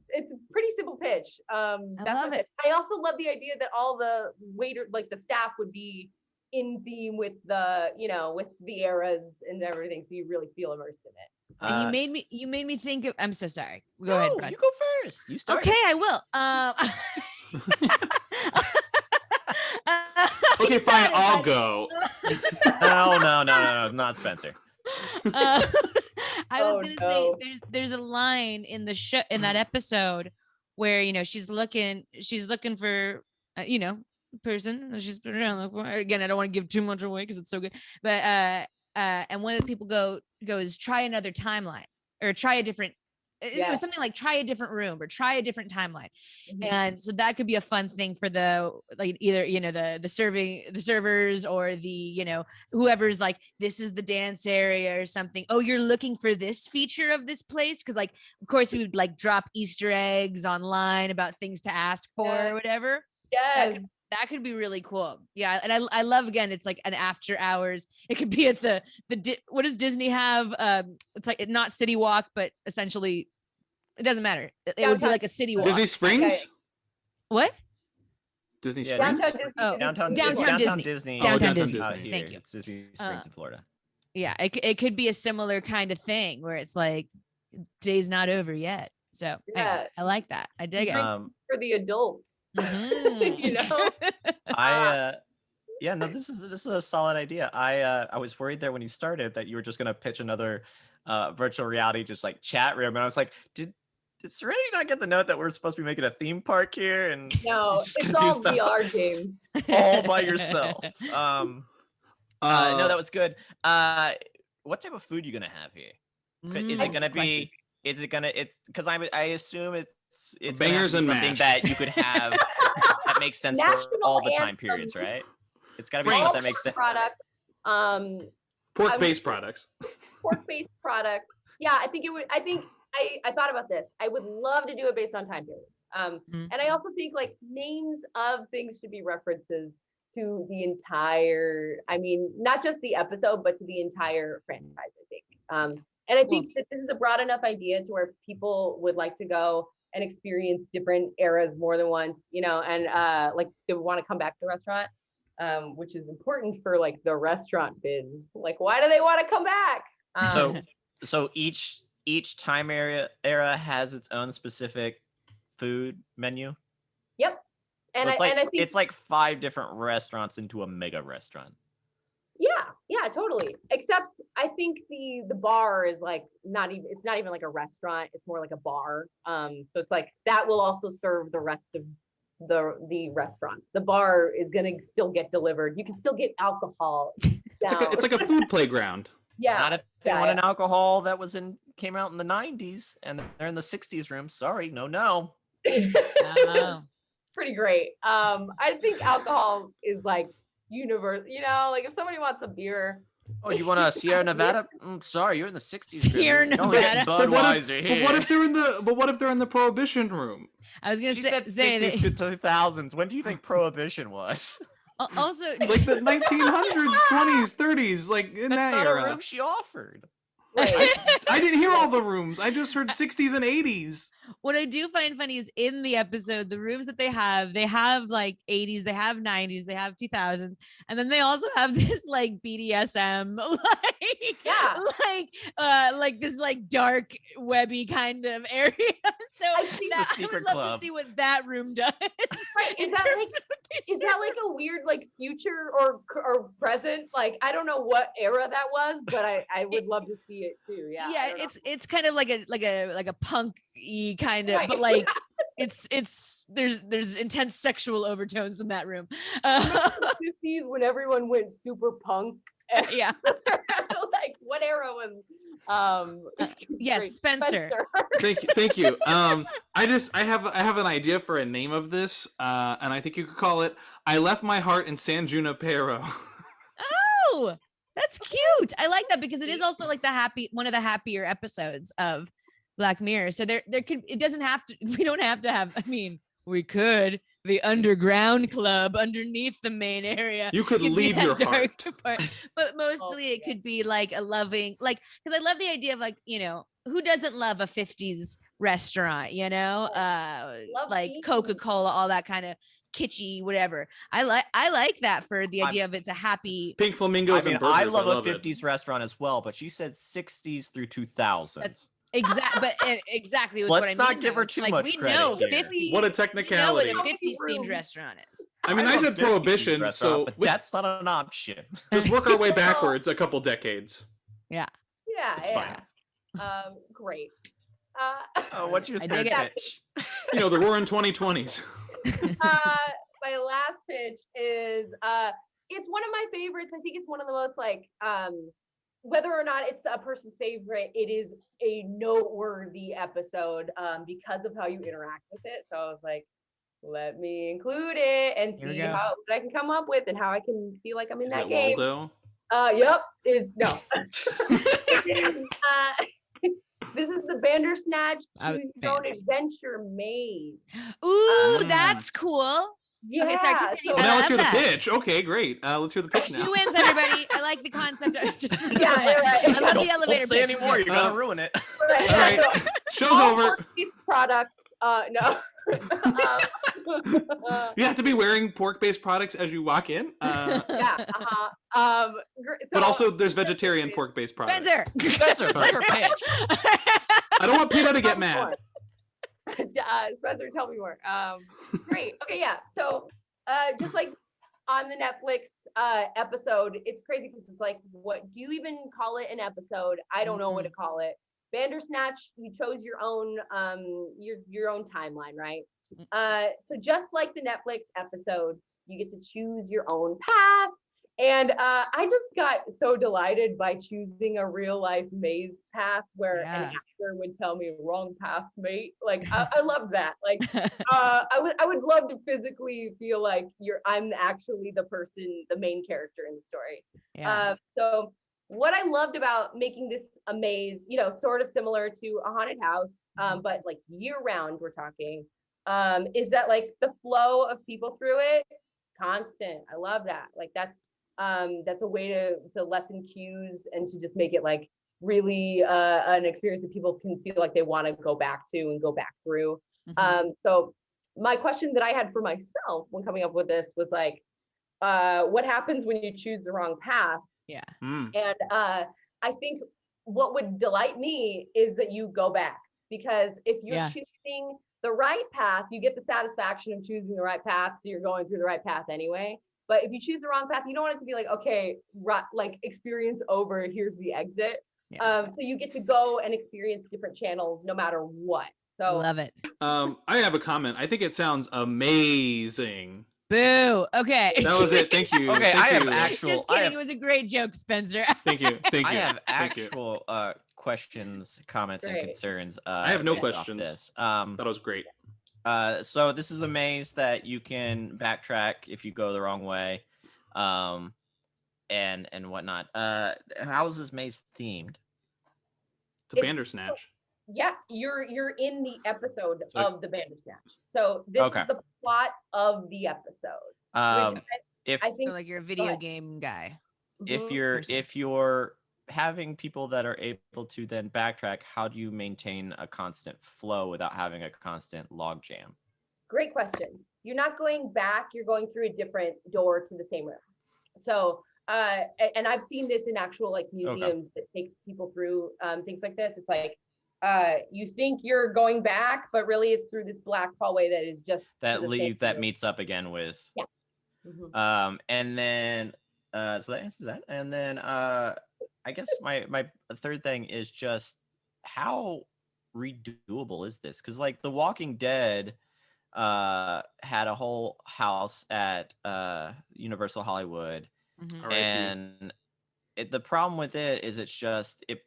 it's a pretty simple pitch. I love it. I also love the idea that all the waiter, like the staff, would be in theme with the, you know, with the eras and everything, so you really feel immersed in it. And you made me think of. I'm so sorry. Go ahead, Brad. You go first. You start. Okay, I will. Okay, fine. I'll go. No, not Spencer. I was gonna say there's a line in the show, in that episode, where, you know, she's looking for you know, person she's been around for. Again, I don't want to give too much away because it's so good, but and one of the people goes, try another timeline, or try a different. It was something like try a different room or try a different timeline. And so that could be a fun thing for the, like, either, you know, the servers, or the, you know, whoever's like, this is the dance area or something. Oh, you're looking for this feature of this place? Because, like, of course we would like drop Easter eggs online about things to ask for or whatever. Yes. That could be really cool. Yeah, and I love, again, it's like an after hours. It could be at the what does Disney have? It's like not City Walk, but essentially it doesn't matter. It would be like a City Walk. Disney Springs? Okay. What? Disney Springs? Downtown Disney. Downtown Disney. Thank you. It's Disney Springs in Florida. Yeah, it could be a similar kind of thing where it's like day's not over yet. So I like that. I dig it. For the adults. Mm-hmm. You know? This is a solid idea. I was worried there when you started that you were just gonna pitch another virtual reality just like chat room, and I was like, did Serenity not get the note that we're supposed to be making a theme park here? And no, it's all VR game. All by yourself. No, that was good. What type of food are you gonna have here? Is it gonna be? Is it gonna? It's because I assume it's bangers and something mash that you could have that makes sense for all the time periods, right? It's gotta be something that makes sense. Products, pork-based products. Pork-based products. Yeah, I think it would. I thought about this. I would love to do it based on time periods. And I also think like names of things should be references to the entire. I mean, not just the episode, but to the entire franchise. I think. And I think that this is a broad enough idea to where people would like to go and experience different eras more than once, you know, and like they want to come back to the restaurant, which is important for like the restaurant biz. Like, why do they want to come back? So each time era has its own specific food menu. Yep. And so I think it's like 5 different restaurants into a mega restaurant. Yeah, totally. Except I think the bar is like it's not even like a restaurant. It's more like a bar. So it's like that will also serve the rest of the restaurants. The bar is gonna still get delivered. You can still get alcohol. It's like a food playground. Yeah. Not if they want an alcohol that came out in the 90s and they're in the 60s room. Sorry, no. Pretty great. I think alcohol is like universe, you know, like if somebody wants a beer. Oh, you want a Sierra Nevada? Sorry, you're in the 60s. Sierra Nevada. Budweiser here. But what if they're in the Prohibition room? I was gonna say 60s to 2000s. When do you think Prohibition was? Also, like the 1900s, 20s, 30s, like in that era. That's not a room she offered. Right. I didn't hear all the rooms. I just heard 60s and 80s. What I do find funny is in the episode, the rooms that they have like 80s, they have 90s, they have 2000s, and then they also have this like BDSM, like this like dark webby kind of area. So I would love to see what that room does. Right? Is that like a weird like future or present? Like I don't know what era that was, but I would love to see it too. Yeah, it's kind of like a punk-y kind of, but like there's intense sexual overtones in that room. 50s when everyone went super punk. Yeah. Like what era was yes, Spencer. Thank you. I have an idea for a name of this, and I think you could call it I Left My Heart in San Junipero. Oh, that's cute. I like that because it is also like one of the happier episodes of Black Mirror. So there could, it doesn't have to, we don't have to have, I mean, we could, the underground club underneath the main area. You could leave your heart. But mostly it could be like a loving, like, because I love the idea of like, you know, who doesn't love a 50s restaurant, you know, like Coca-Cola, all that kind of kitschy, whatever. I like that for the idea of it's a happy pink flamingos. I mean, and burgers. I love a 50s restaurant as well, but she said 60s through 2000s. That's exactly was Let's what I mean. not give her too like, much we credit. Know here. 50. What a technicality. We know what a 50s themed restaurant is. I mean, I said Prohibition, so but that's not an option. Just work our way backwards a couple decades. Yeah. It's fine. Great. What's your third pitch? You know, the roaring 2020s. My last pitch is it's one of my favorites. I think it's one of the most like whether or not it's a person's favorite, it is a noteworthy episode because of how you interact with it. So I was like, let me include it and see what I can come up with and how I can feel like I'm in that game. Waldo? Yep. It's no. This is the Bandersnatch Choose Your Own Adventure maze. Ooh, that's cool. Yeah. Okay, sorry, continue. Well, now let's hear the pitch. Okay, great. Let's hear the pitch now. 2 wins, everybody. I like the concept. Yeah, right. I love the elevator Don't say pitch. anymore. You're gonna ruin it. Right. All right, show's over. Products. No. You have to be wearing pork-based products as you walk in. Yeah. But also, there's vegetarian pork-based products. Spencer, let her pitch. I don't want PETA to get mad. Spencer, tell me more. Great. Okay, yeah. So, just like on the Netflix episode, it's crazy because it's like, what do you even call it? An episode? I don't know what to call it. Bandersnatch, you chose your own timeline, right? So just like the Netflix episode, you get to choose your own path. And I just got so delighted by choosing a real life maze path where an actor would tell me wrong path, mate. Like I love that. Like I would love to physically feel like I'm actually the person, the main character in the story. Yeah. So what I loved about making this a maze, sort of similar to a haunted house, but like year round, we're talking, is that like the flow of people through it, constant. I love that. Like that's a way to lessen cues and to just make it like really an experience that people can feel like they want to go back to and go back through. So my question that I had for myself when coming up with this was like, what happens when you choose the wrong path? Yeah. And I think what would delight me is that you go back, because if you're choosing the right path, you get the satisfaction of choosing the right path. So you're going through the right path anyway. But if you choose the wrong path, you don't want it to be like, okay, like experience over, here's the exit. So you get to go and experience different channels no matter what. So love it. I have a comment. I think it sounds amazing. Boo. Okay. That was it. Thank you. Okay, Thank you. Just kidding. It was a great joke, Spencer. Thank you. Thank you. I have actual questions, comments, and concerns. I have no questions. That was great. So this is a maze that you can backtrack if you go the wrong way, and whatnot. How is this maze themed? It's Bandersnatch. Yeah, you're in the episode of the Bandersnatch. So this is the plot of the episode. I think like you're a video game guy. If you're having people that are able to then backtrack, how do you maintain a constant flow without having a constant log jam? Great question. You're not going back, you're going through a different door to the same room. So and I've seen this in actual like museums that take people through things like this. It's like you think you're going back, but really it's through this black hallway that is just that meets up again with and then so that answers that. And then I guess my third thing is just how redoable is this? Because like The Walking Dead had a whole house at Universal Hollywood, and the problem with it is it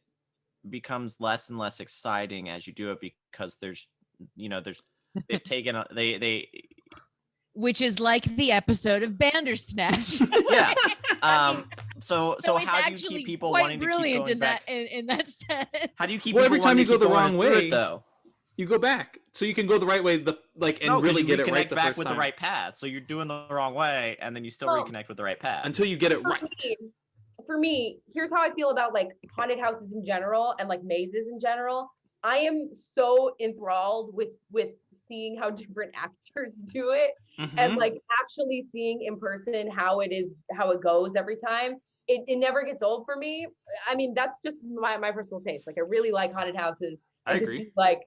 becomes less and less exciting as you do it, because they've taken they which is like the episode of Bandersnatch. Yeah. So how do you keep people wanting to keep going back? In that set. How do you keep people every time you go the wrong way it, though? You go back, so you can go the right way, really get it right the back first with time. the right path. So you're doing the wrong way, and then you still reconnect with the right path until you get it right. For me, here's how I feel about like haunted houses in general and like mazes in general. I am so enthralled with seeing how different actors do it, and like actually seeing in person how it goes every time. It never gets old for me. I mean, that's just my personal taste. Like I really like haunted houses. I agree. See, like,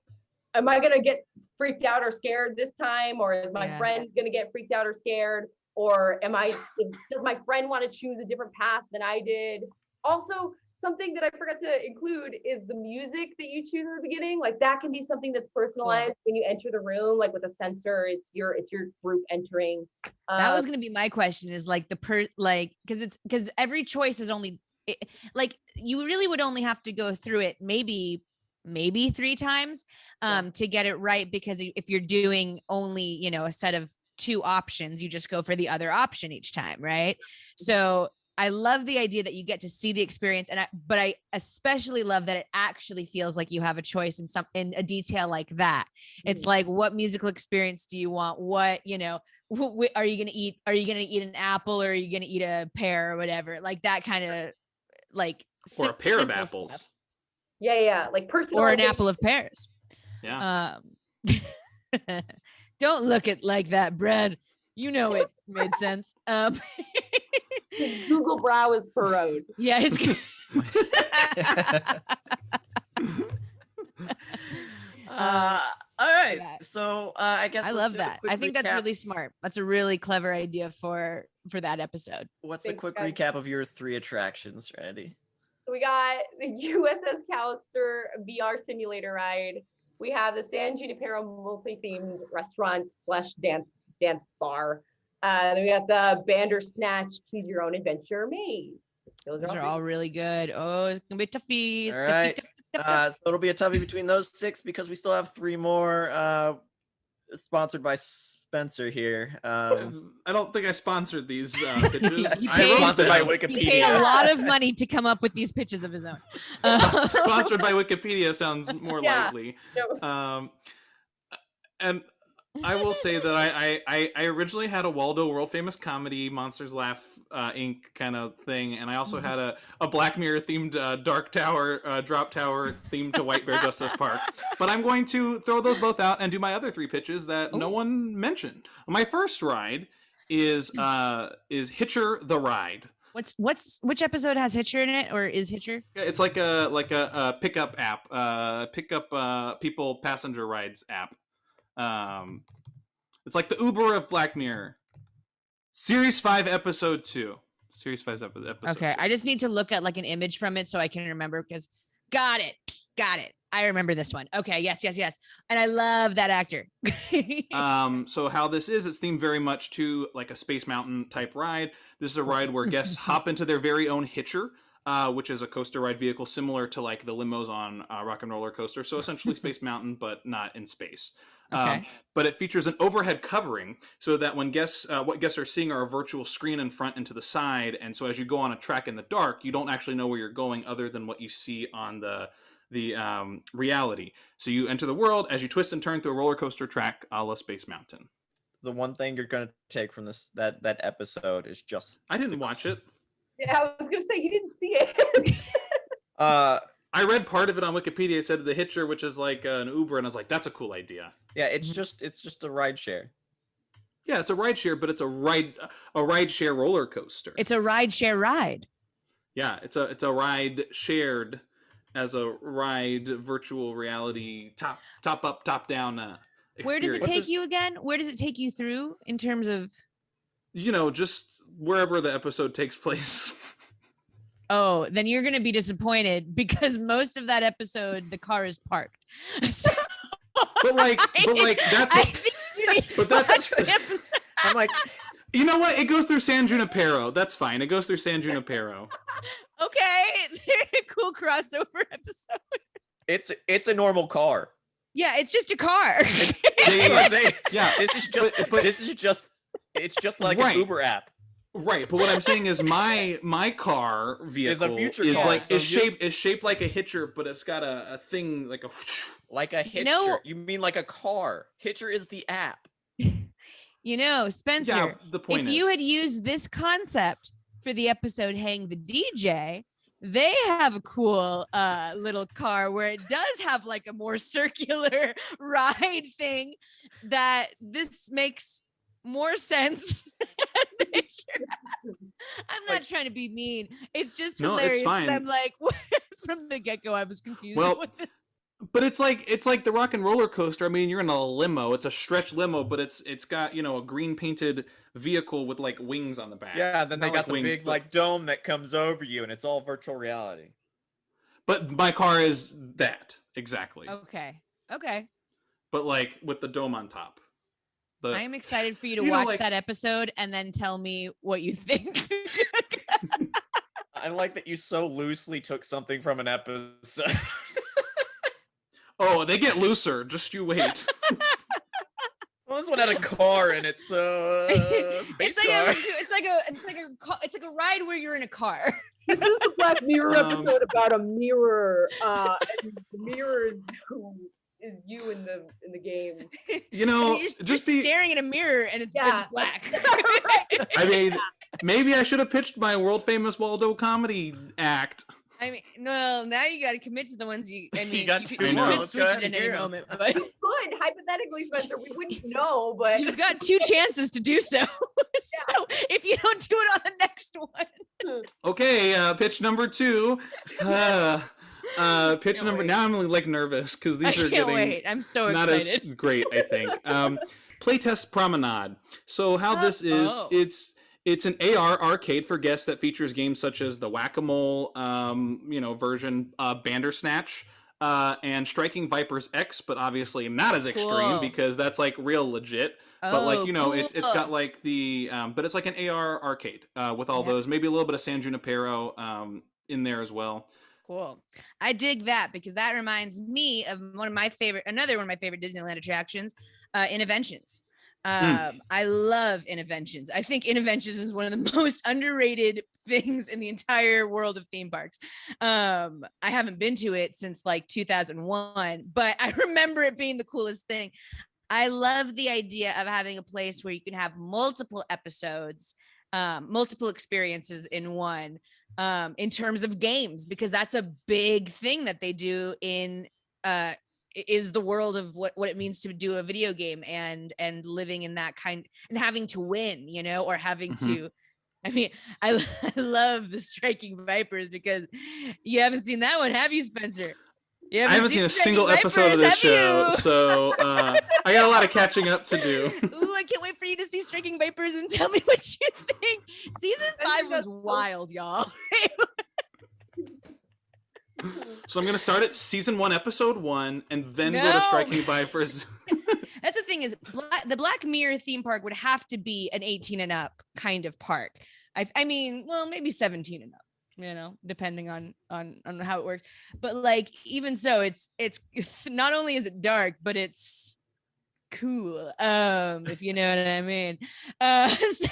am I gonna get freaked out or scared this time, or is my friend gonna get freaked out or scared, or does my friend want to choose a different path than I did? Also, something that I forgot to include is the music that you choose at the beginning. Like that can be something that's personalized when you enter the room, like with a sensor. It's your group entering. That was gonna be my question. Is like because every choice is only like you really would only have to go through it maybe 3 times to get it right, because if you're doing only a set of 2 options, you just go for the other option each time, right? So I love the idea that you get to see the experience, but I especially love that it actually feels like you have a choice in a detail like that. It's like, what musical experience do you want? What are you gonna eat an apple or are you gonna eat a pear or whatever, like that kind of like or a pair of apples stuff. Yeah, like personal or an apple of pears. Yeah. Don't look at like that, Brad. You know it made sense. His Google brow is furrowed. Yeah, it's good. All right. So I guess I love that. I think that's really smart. That's a really clever idea for that episode. What's a quick recap of your 3 attractions, Randy? We got the USS Callister VR simulator ride. We have the San Junipero multi-themed restaurant / dance bar. Then we got the Bandersnatch Choose Your Own Adventure maze. Those are all really good. Oh, it's gonna be toughies. All right. So it'll be a toughie between those 6 because we still have 3 more sponsored by Spencer here. I don't think I sponsored these pitches. Sponsored by Wikipedia. He paid a lot of money to come up with these pitches of his own. Sponsored by Wikipedia sounds more likely. And I will say that I originally had a Waldo world famous comedy Monsters Laugh Inc. kind of thing, and I also had a Black Mirror themed Dark Tower Drop Tower themed to White Bear Justice Park. But I'm going to throw those both out and do my other 3 pitches that no one mentioned. My first ride is Hitcher the Ride. Which episode has Hitcher in it, or is Hitcher? It's like a pickup app, people passenger rides app. It's like the Uber of Black Mirror. Series 5, episode 2. Series 5, episode. Okay, 2. I just need to look at like an image from it so I can remember, because got it. I remember this one. Okay, yes. And I love that actor. So how this is, it's themed very much to like a Space Mountain type ride. This is a ride where guests hop into their very own hitcher, which is a coaster ride vehicle similar to like the limos on Rock and Roller Coaster. So essentially Space Mountain, but not in space. Okay. But it features an overhead covering so that when what guests are seeing are a virtual screen in front and to the side. And so as you go on a track in the dark, you don't actually know where you're going other than what you see on the reality. So you enter the world as you twist and turn through a roller coaster track a la Space Mountain. The one thing you're going to take from that episode is just... I didn't watch it. Yeah, I was going to say, you didn't see it. I read part of it on Wikipedia. It said the Hitcher, which is like an Uber, and I was like, that's a cool idea. Yeah, it's just a ride share. Yeah, it's a ride share, but it's a ride share roller coaster. It's a ride share ride. Yeah, it's a ride shared as a ride virtual reality top up, top down experience. Where does it take you again? Where does it take you through in terms of? Just wherever the episode takes place. Oh, then you're going to be disappointed because most of that episode, the car is parked. So, but that's. I'm like, you know what? It goes through San Junipero. That's fine. It goes through San Junipero. Okay, cool crossover episode. It's a normal car. Yeah, it's just a car. Yeah. It's just like an Uber app. Right, but what I'm saying is my car vehicle is shaped like a hitcher, but it's got a thing like a hitcher. You mean like a car? Hitcher is the app. Spencer. Yeah, the point if you had used this concept for the episode "Hang the DJ," they have a cool little car where it does have like a more circular ride thing. That this makes more sense. I'm not trying to be mean. It's just hilarious. It's fine. I'm like, from the get-go, I was confused with this. But it's like the Rock and Roller Coaster. I mean, you're in a limo. It's a stretch limo, but it's got a green painted vehicle with like wings on the back. Yeah, then they got the big dome that comes over you, and it's all virtual reality. But my car is that exactly. Okay. But like with the dome on top. I am excited for you to watch that episode and then tell me what you think. I like that you so loosely took something from an episode. Oh, they get looser. Just you wait. Well, this one had a car in it, so space car. It's like a ride where you're in a car. This is a Black Mirror episode about a mirror, and mirrors who is you in the game. You know, you're staring at a mirror and it's black. I mean, maybe I should have pitched my world famous Waldo comedy act. I mean, no, now you got to commit to the ones you. I mean, you got you two more. could switch it at any moment, but you could hypothetically, Spencer. We wouldn't know, but you've got 2 chances to do so. So if you don't do it on the next one, okay. Pitch number 2. Pitch number. Now I'm like nervous because these are getting. Wait. I'm so not excited. As great, I think. Playtest Promenade. So how this is, it's an AR arcade for guests that features games such as the Whack-A-Mole, version, Bandersnatch, and Striking Vipers X, but obviously not as extreme because that's like real legit. But like, it's got like the, but it's like an AR arcade with all those, maybe a little bit of San Junipero in there as well. Cool. I dig that because that reminds me of another one of my favorite Disneyland attractions, Innoventions. I love Innoventions. I think Innoventions is one of the most underrated things in the entire world of theme parks. I haven't been to it since like 2001, but I remember it being the coolest thing. I love the idea of having a place where you can have multiple episodes, multiple experiences in one, in terms of games, because that's a big thing that they do in is the world of what it means to do a video game and living in that kind and having to win, or having to. I mean, I love the Striking Vipers because you haven't seen that one, have you, Spencer? I haven't seen a single episode of this show, so I got a lot of catching up to do. Ooh, I can't wait for you to see Striking Vipers and tell me what you think. Season 5 was wild, y'all. So I'm going to start at season 1, episode 1, and then go to Striking Vipers. That's the thing is, the Black Mirror theme park would have to be an 18 and up kind of park. I mean, well, maybe 17 and up, depending on how it works. But like, even so, it's not only is it dark, but it's cool, if you know what I mean. So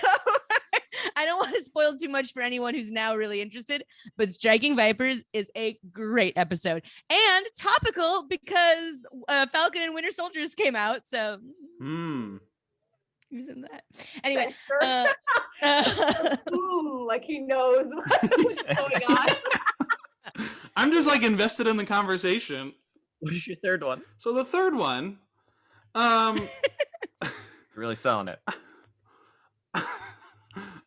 I don't want to spoil too much for anyone who's now really interested, but Striking Vipers is a great episode and topical because Falcon and Winter Soldiers came out. So who's in that? Anyway, like he knows what's going on. I'm just like invested in the conversation. What is your third one? So the third one, really selling it.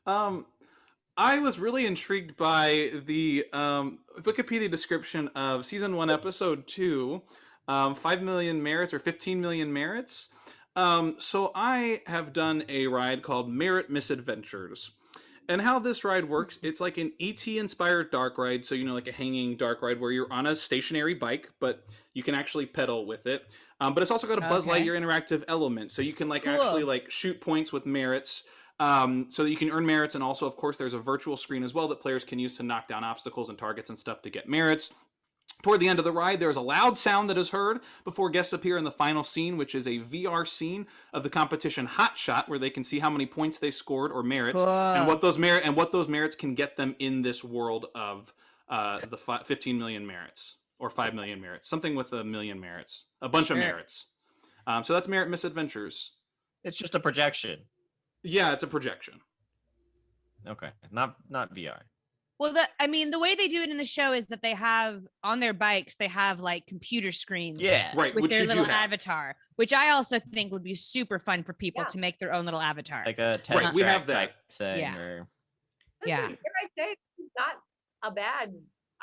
I was really intrigued by the Wikipedia description of season 1, episode 2, 5 million merits or 15 million merits. So I have done a ride called Merit Misadventures. And how this ride works, it's like an ET inspired dark ride. So, like a hanging dark ride where you're on a stationary bike, but you can actually pedal with it. But it's also got a Buzz Lightyear interactive element. So you can actually shoot points with merits. So that you can earn merits, and also, of course, there's a virtual screen as well that players can use to knock down obstacles and targets and stuff to get merits. Toward the end of the ride, there is a loud sound that is heard before guests appear in the final scene, which is a VR scene of the competition Hot Shot, where they can see how many points they scored or merits, and what those merits can get them in this world of the 15 million merits or 5 million merits, something with a million merits, a bunch of merits. So that's Merit Misadventures. It's just a projection. Yeah, it's a projection. Okay, not VR. Well, the way they do it in the show is that they have on their bikes, they have like computer screens, right, with their little avatar, which I also think would be super fun for people to make their own little avatar, like a test we have that thing. Yeah. Dare I say it's not a bad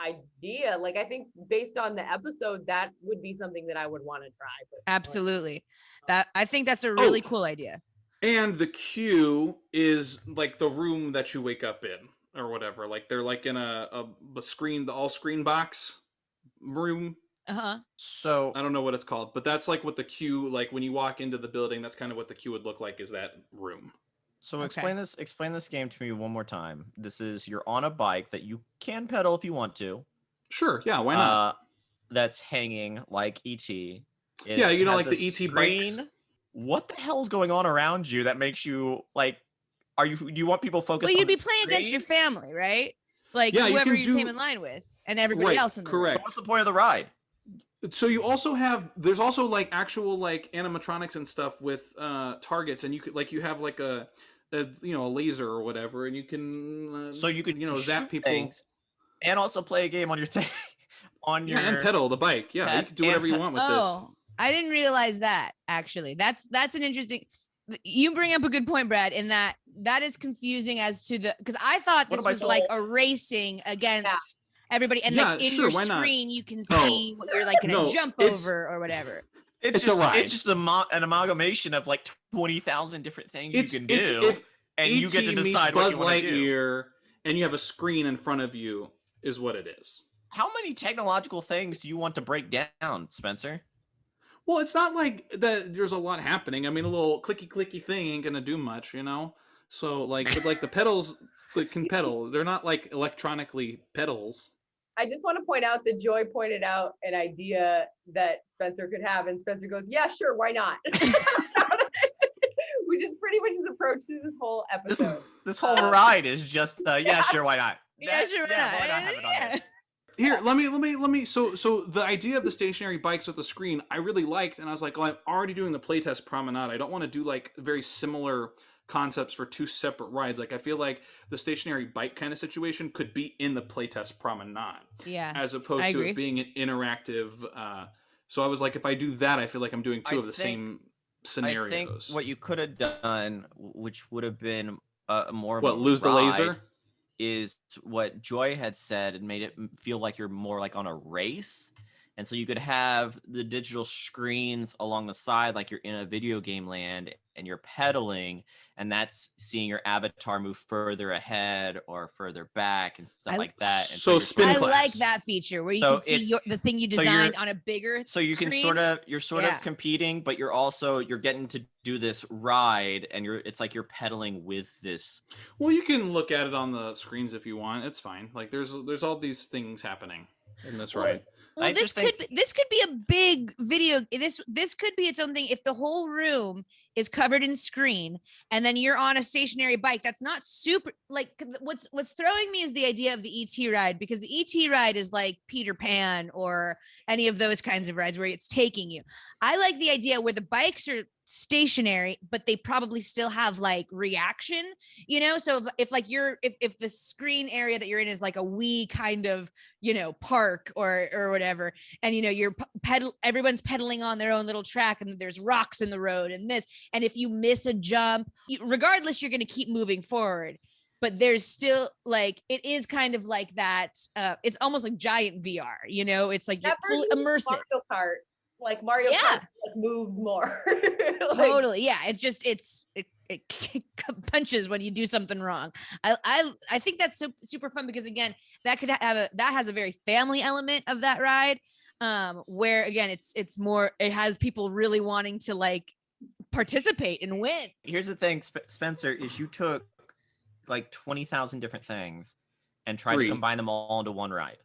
idea? Like, I think based on the episode, that would be something that I would want to try. But absolutely, I think that's a really cool idea. And the queue is like the room that you wake up in or whatever. Like they're like in a screen, the all screen box room. So I don't know what it's called, but that's like what the queue, like when you walk into the building, that's kind of what the queue would look like, is that room. So explain this game to me one more time. This is, you're on a bike that you can pedal if you want to. Sure. Yeah. Why not? That's hanging like ET. Yeah. Like the ET bikes. What the hell is going on around you that makes you like? Do you want people focused? Well, you'd be playing against your family, right? Like whoever you came in line with, and everybody else in the correct. What's the point of the ride? So you also have there's also like actual like animatronics and stuff with targets, and you could like you have like a you know a laser or whatever, and you can so you could zap people things and also play a game on your thing on your and pedal the bike. Yeah, you can do whatever you want with this. I didn't realize that actually. That's an interesting. You bring up a good point, Brad, in that is confusing as to because I thought this was like a racing against everybody, and like in your screen you can see what you're like gonna jump over or whatever. It's just a ride. It's just an amalgamation of like 20,000 different things you can do, and you get to decide what you want to do. And you have a screen in front of you, is what it is. How many technological things do you want to break down, Spencer? Well, it's not like that. There's a lot happening. I mean, a little clicky thing ain't gonna do much, you know. So like, but like the pedals can pedal. They're not like electronically pedals. I just want to point out that Joy pointed out an idea that Spencer could have, and Spencer goes, "Yeah, sure, why not?" Which is pretty much his approach to this whole episode. This whole ride is just, yeah, sure, why not? Yeah, sure, why not? Why not have it on there? Here, let me. So the idea of the stationary bikes with the screen, I really liked, and I was like, well, I'm already doing the playtest promenade. I don't want to do like very similar concepts for two separate rides. Like I feel like the stationary bike kind of situation could be in the playtest promenade, as opposed to it being an interactive. So I was like, if I do that, I feel like I'm doing two of the same scenarios. I think what you could have done, which would have been more lose the laser, is what Joy had said and made it feel like you're more like on a race. And so you could have the digital screens along the side like you're in a video game land and you're pedaling, and that's seeing your avatar move further ahead or further back and stuff like that. And so spin class. I like that feature where you can see the thing you designed on a bigger so you screen. Can you're sort of competing, but you're getting to do this ride, and it's like you're pedaling with this. Well, you can look at it on the screens if you want. It's fine. Like there's all these things happening in this ride. Well, this could be a big video. This could be its own thing. If the whole room is covered in screen and then you're on a stationary bike, that's not super like what's throwing me is the idea of the ET ride, because the ET ride is like Peter Pan or any of those kinds of rides where it's taking you. I like the idea where the bikes are stationary, but they probably still have like reaction, you know? So if the screen area that you're in is like a wee kind of, you know, park or whatever, and you know, everyone's pedaling on their own little track, and there's rocks in the road and this, and if you miss a jump, regardless, you're going to keep moving forward. But there's still like, it is kind of like that. It's almost like giant VR, you know, it's like you're fully immersive. Mario Kart. Like Mario Kart like moves more. Totally. Yeah. It's just, it punches when you do something wrong. I think that's so super fun, because again, that has a very family element of that ride. Where again, it's more, it has people really wanting to like participate and win. Here's the thing, Spencer, is you took like 20,000 different things and tried to combine them all into one ride.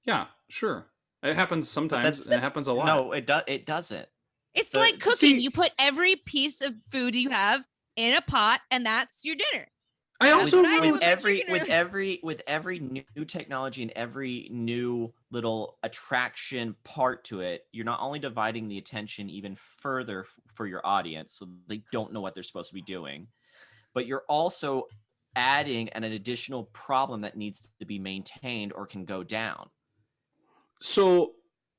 Yeah, sure. It happens sometimes, and it happens a lot. No, it doesn't. It's like cooking. You put every piece of food you have in a pot, and that's your dinner. I also with every new technology and every new little attraction part to it, you're not only dividing the attention even further for your audience, so they don't know what they're supposed to be doing, but you're also adding an additional problem that needs to be maintained or can go down. So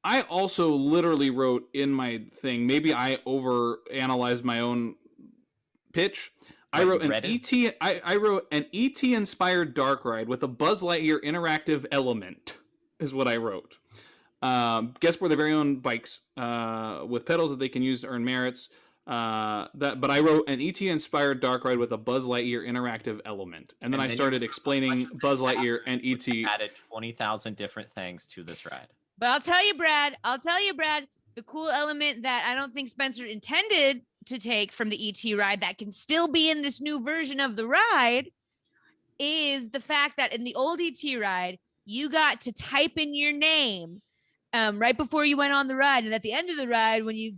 I also literally wrote in my thing, maybe I overanalyzed my own pitch. I wrote an ET. I wrote an ET inspired dark ride with a Buzz Lightyear interactive element, is what I wrote. Guests wear their very own bikes with pedals that they can use to earn merits. But I wrote an ET inspired dark ride with a Buzz Lightyear interactive element, and then I started explaining Buzz Lightyear and ET. Added 20,000 different things to this ride. But I'll tell you, Brad, the cool element that I don't think Spencer intended to take from the ET ride that can still be in this new version of the ride is the fact that in the old ET ride, you got to type in your name right before you went on the ride. And at the end of the ride, when you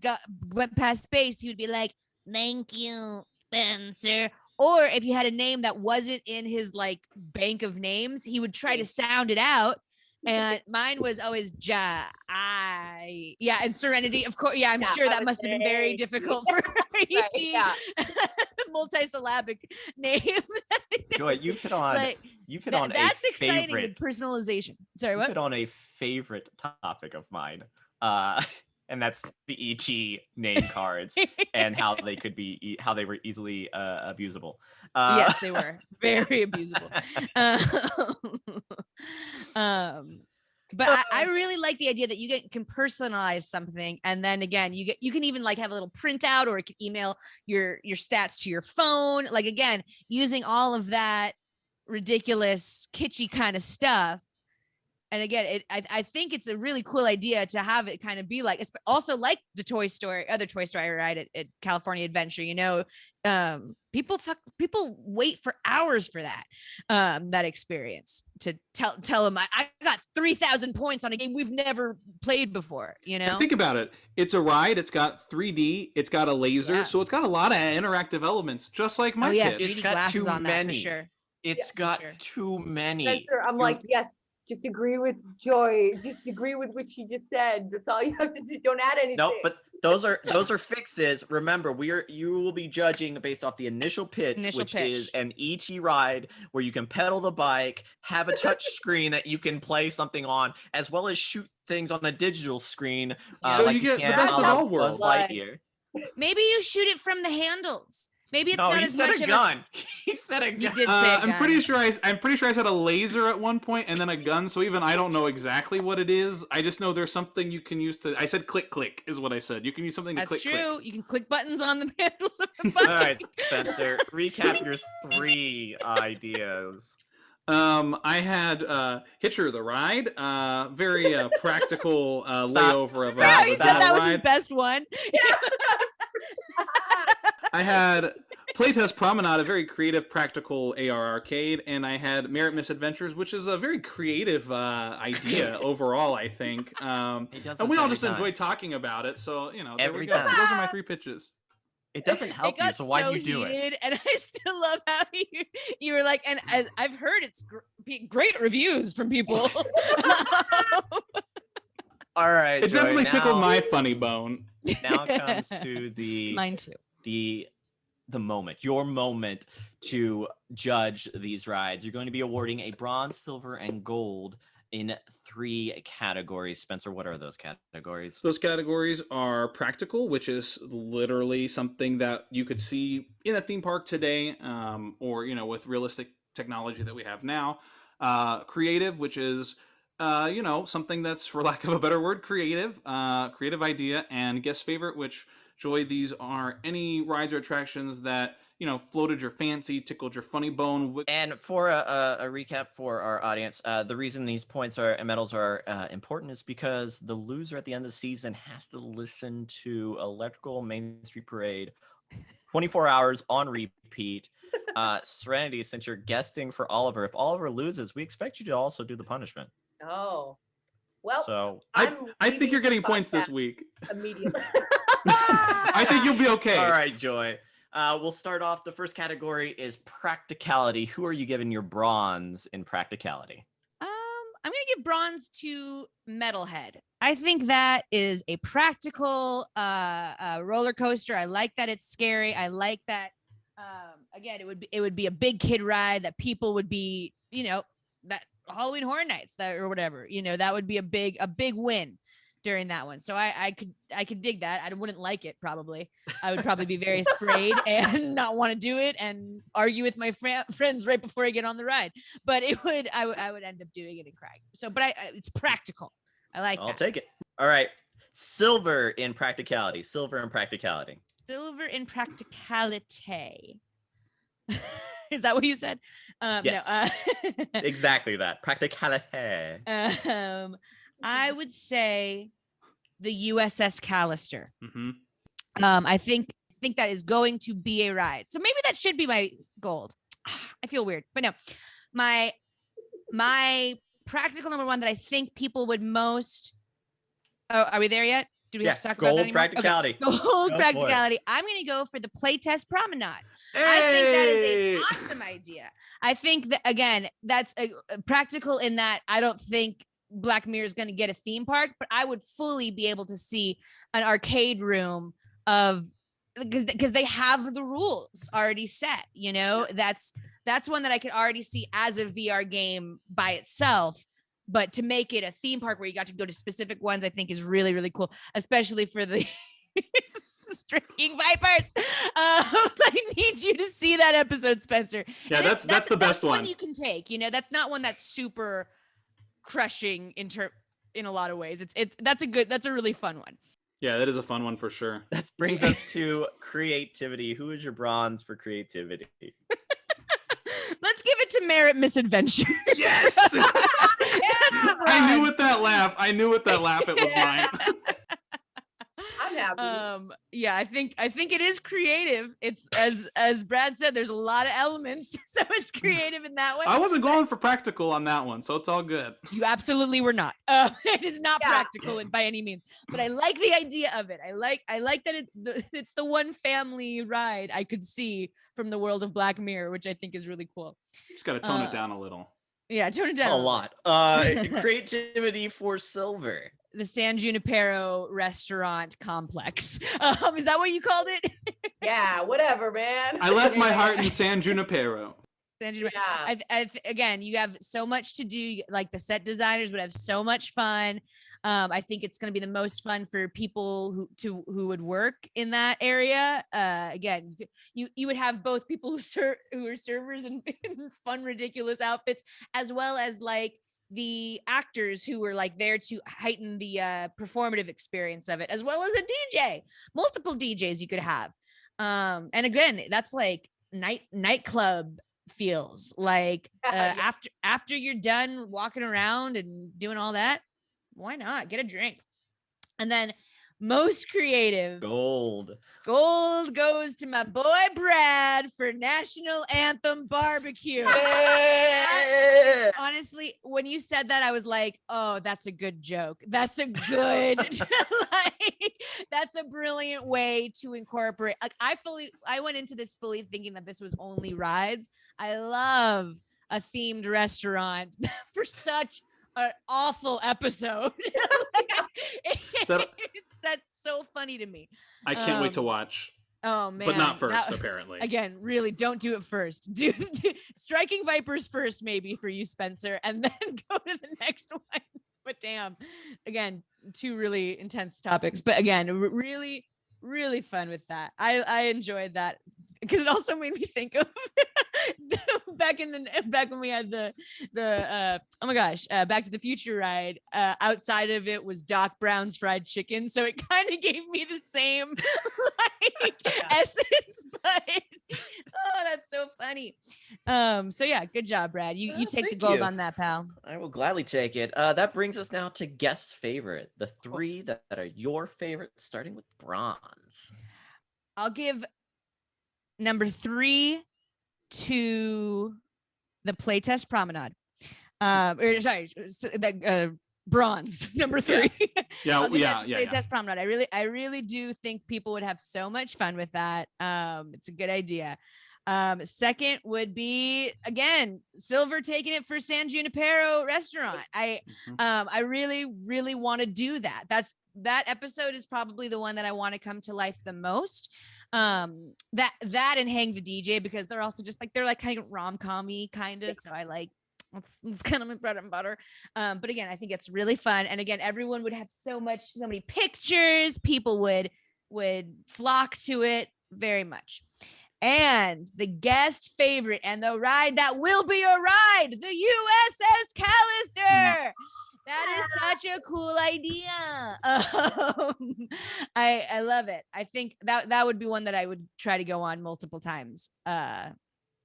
went past space, you would be like, "Thank you, Spencer." Or if you had a name that wasn't in his like bank of names, he would try to sound it out And mine was always and Serenity, of course. Yeah, I'm sure that must have been very difficult for ET. Yeah. Multisyllabic name. Joy, you've hit on that's a exciting. favorite. The personalization. Sorry, what? Hit on a favorite topic of mine. And that's the ET name cards and how they could be how they were easily abusable. Yes, they were very abusable. But I really like the idea that you can personalize something, and then again, you can even like have a little printout, or it can email your stats to your phone. Like again, using all of that ridiculous, kitschy kind of stuff. And again, I think it's a really cool idea to have it kind of be like, also like the other Toy Story ride at California Adventure. You know, people wait for hours for that experience to tell them I got 3,000 points on a game we've never played before. You know, and think about it. It's a ride. It's got 3D. It's got a laser, so it's got a lot of interactive elements, just like my kid. 3D glasses on that for sure. It's got too many. Spencer, I'm like, yes. Just agree with Joy. Just agree with what she just said. That's all you have to do. Don't add anything. No, but those are fixes. Remember, you will be judging based off the initial pitch, which is an ET ride where you can pedal the bike, have a touch screen that you can play something on, as well as shoot things on a digital screen. So you get the best of all worlds. Maybe you shoot it from the handles. Maybe it's not as much of a gun. He said a gun. You did say a gun. I'm pretty sure I said a laser at one point and then a gun. So even I don't know exactly what it is. I just know there's something you can use to. I said click click is what I said. You can use something to click click. That's true. You can click buttons on the handles of the bike. All right, Spencer, recap your 3 ideas. I had Hitcher the Ride, very practical layover of a. Yeah, he said that was his best one. I had Playtest Promenade, a very creative, practical AR arcade, and I had Merit Misadventures, which is a very creative idea overall, I think. And we all just enjoy talking about it, so, you know, there we go. So those are my 3 pitches. It doesn't help you, so why do you do it? And I still love how you were like, and I've heard it's great reviews from people. All right, it definitely tickled my funny bone. Now comes to mine too. The moment, your moment to judge these rides. You're going to be awarding a bronze, silver, and gold in 3 categories. Spencer, what are those categories? Those categories are practical, which is literally something that you could see in a theme park today, or, you know, with realistic technology that we have now. Creative, which is, you know, something that's, for lack of a better word, creative idea. And guest favorite, which, Joy, these are any rides or attractions that, you know, floated your fancy, tickled your funny bone. And for a recap for our audience, the reason these points and medals are important is because the loser at the end of the season has to listen to Electrical Main Street Parade 24 hours on repeat. Serenity, since you're guesting for Oliver, if Oliver loses, we expect you to also do the punishment. Oh, well, so I think you're getting points this week. Immediately. I think you'll be okay. All right, Joy. We'll start off. The first category is practicality. Who are you giving your bronze in practicality? I'm going to give bronze to Metalhead. I think that is a practical roller coaster. I like that it's scary. I like that. Again, it would be a big kid ride that people would be, you know, that Halloween Horror Nights or whatever. You know, that would be a big win during that one. So I could dig that. I wouldn't like it probably. I would probably be very afraid and not want to do it and argue with my friends right before I get on the ride. But I would end up doing it in Craig. So, but it's practical. I like I'll take it. All right. Silver in practicality. Silver in practicality. Is that what you said? Yes. No, exactly that. Practicality. I would say the USS Callister. Mm-hmm. I think that is going to be a ride. So maybe that should be my gold. I feel weird, but no. My practical number one that I think people would most. Oh, are we there yet? Do we have to talk about that gold anymore? practicality? Okay. Gold practicality. I'm going to go for the Playtest Promenade. Hey! I think that is an awesome idea. I think that, again, that's practical in that I don't think Black Mirror is going to get a theme park, but I would fully be able to see an arcade room of, because they have the rules already set, you know. That's one that I could already see as a VR game by itself. But to make it a theme park where you got to go to specific ones, I think is really, really cool, especially for the striking vipers. I need you to see that episode, Spencer. Yeah, that's the best one you can take. You know, that's not one that's super crushing in a lot of ways. That's a really fun one. Yeah, that is a fun one for sure. That brings us to creativity. Who is your bronze for creativity? Let's give it to Merit Misadventure. Yes. I knew with that laugh. It was mine. I'm happy. Yeah, I think it is creative. It's as Brad said, there's a lot of elements, so it's creative in that way. I wasn't going for practical on that one, so it's all good. You absolutely were not. It is not practical by any means, but I like the idea of it. I like that it's the one family ride I could see from the world of Black Mirror, which I think is really cool. Just got to tone it down a little. Yeah, tone it down a lot. Creativity for Silver. The San Junipero restaurant complex. Is that what you called it? Yeah, whatever, man. I left my heart in San Junipero. Yeah. Again, you have so much to do. Like the set designers would have so much fun. I think it's going to be the most fun for people who would work in that area. Again, you would have both people who are servers in fun, ridiculous outfits, as well as like the actors who were like there to heighten the performative experience of it, as well as a DJ, multiple DJs you could have. And again, that's like nightclub feels like after you're done walking around and doing all that, why not get a drink? And then most creative gold goes to my boy Brad for National Anthem Barbecue. Honestly, when you said that, I was like, oh, that's a good joke. That's a good that's a brilliant way to incorporate. Like I went into this fully thinking that this was only rides. I love a themed restaurant for such an awful episode. That's so funny to me. I can't wait to watch. Oh man, but not first. Apparently, again, really, don't do it first. Do Striking Vipers first, maybe for you, Spencer, and then go to the next one. But damn, again, two really intense topics. But again, really, really fun with that. I enjoyed that because it also made me think of back when we had the oh my gosh, Back to the Future ride. Outside of it was Doc Brown's fried chicken, so it kind of gave me the same essence. But oh, that's so funny. So yeah, good job, Brad. You take the gold on that, pal. I will gladly take it. That brings us now to guest favorite, the three that are your favorite, starting with bronze. I'll give number 3 to the playtest promenade. Bronze, number 3. Yeah. Playtest promenade. I really do think people would have so much fun with that. It's a good idea. Second would be, again, Silver taking it for San Junipero restaurant. I really, really want to do that. That episode is probably the one that I want to come to life the most. That and Hang the DJ, because they're also just like, they're like kind of rom-com-y kind of. So I like, it's kind of my bread and butter. But again, I think it's really fun. And again, everyone would have so many pictures. People would flock to it very much. And the guest favorite and the ride that will be a ride, the USS Callister. That is such a cool idea. I love it. I think that would be one that I would try to go on multiple times.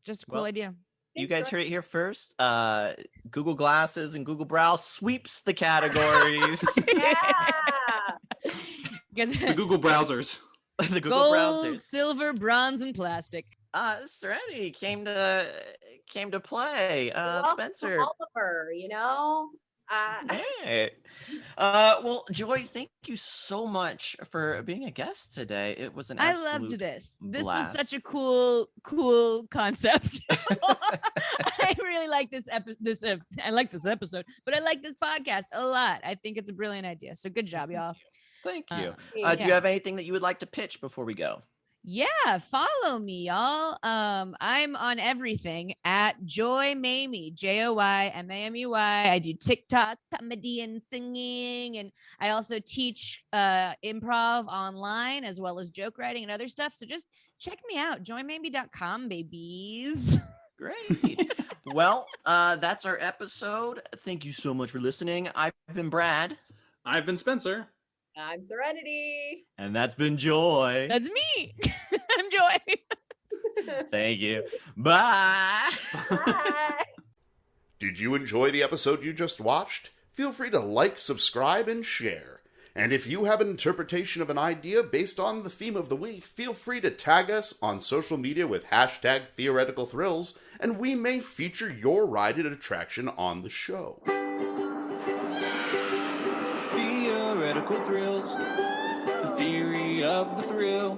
Just a cool idea. You guys heard it here first. Google Glasses and Google Browse sweeps the categories. The Google browsers. The Google Gold, browsers. Silver, bronze, and plastic. Serenity came to play. Spencer. Oliver, you know. Hey. Well, Joy, thank you so much for being a guest today. It was an absolute I loved this. This blast. was such a cool concept. I really like this I like this episode, but I like this podcast a lot. I think it's a brilliant idea. So good job, y'all. Thank you. Yeah. Do you have anything that you would like to pitch before we go? Yeah, follow me, y'all. I'm on everything at Joy Mamey, JoyMamey. I do TikTok comedy and singing, and I also teach improv online as well as joke writing and other stuff. So just check me out, joymamey.com, babies. Great. Well, that's our episode. Thank you so much for listening. I've been Brad. I've been Spencer. I'm Serenity. And that's been Joy. That's me. I'm Joy. Thank you. Bye. Bye. Did you enjoy the episode you just watched? Feel free to like, subscribe, and share. And if you have an interpretation of an idea based on the theme of the week, feel free to tag us on social media with #TheoreticalThrills, and we may feature your ride and attraction on the show. Theoretical thrills, the theory of the thrill.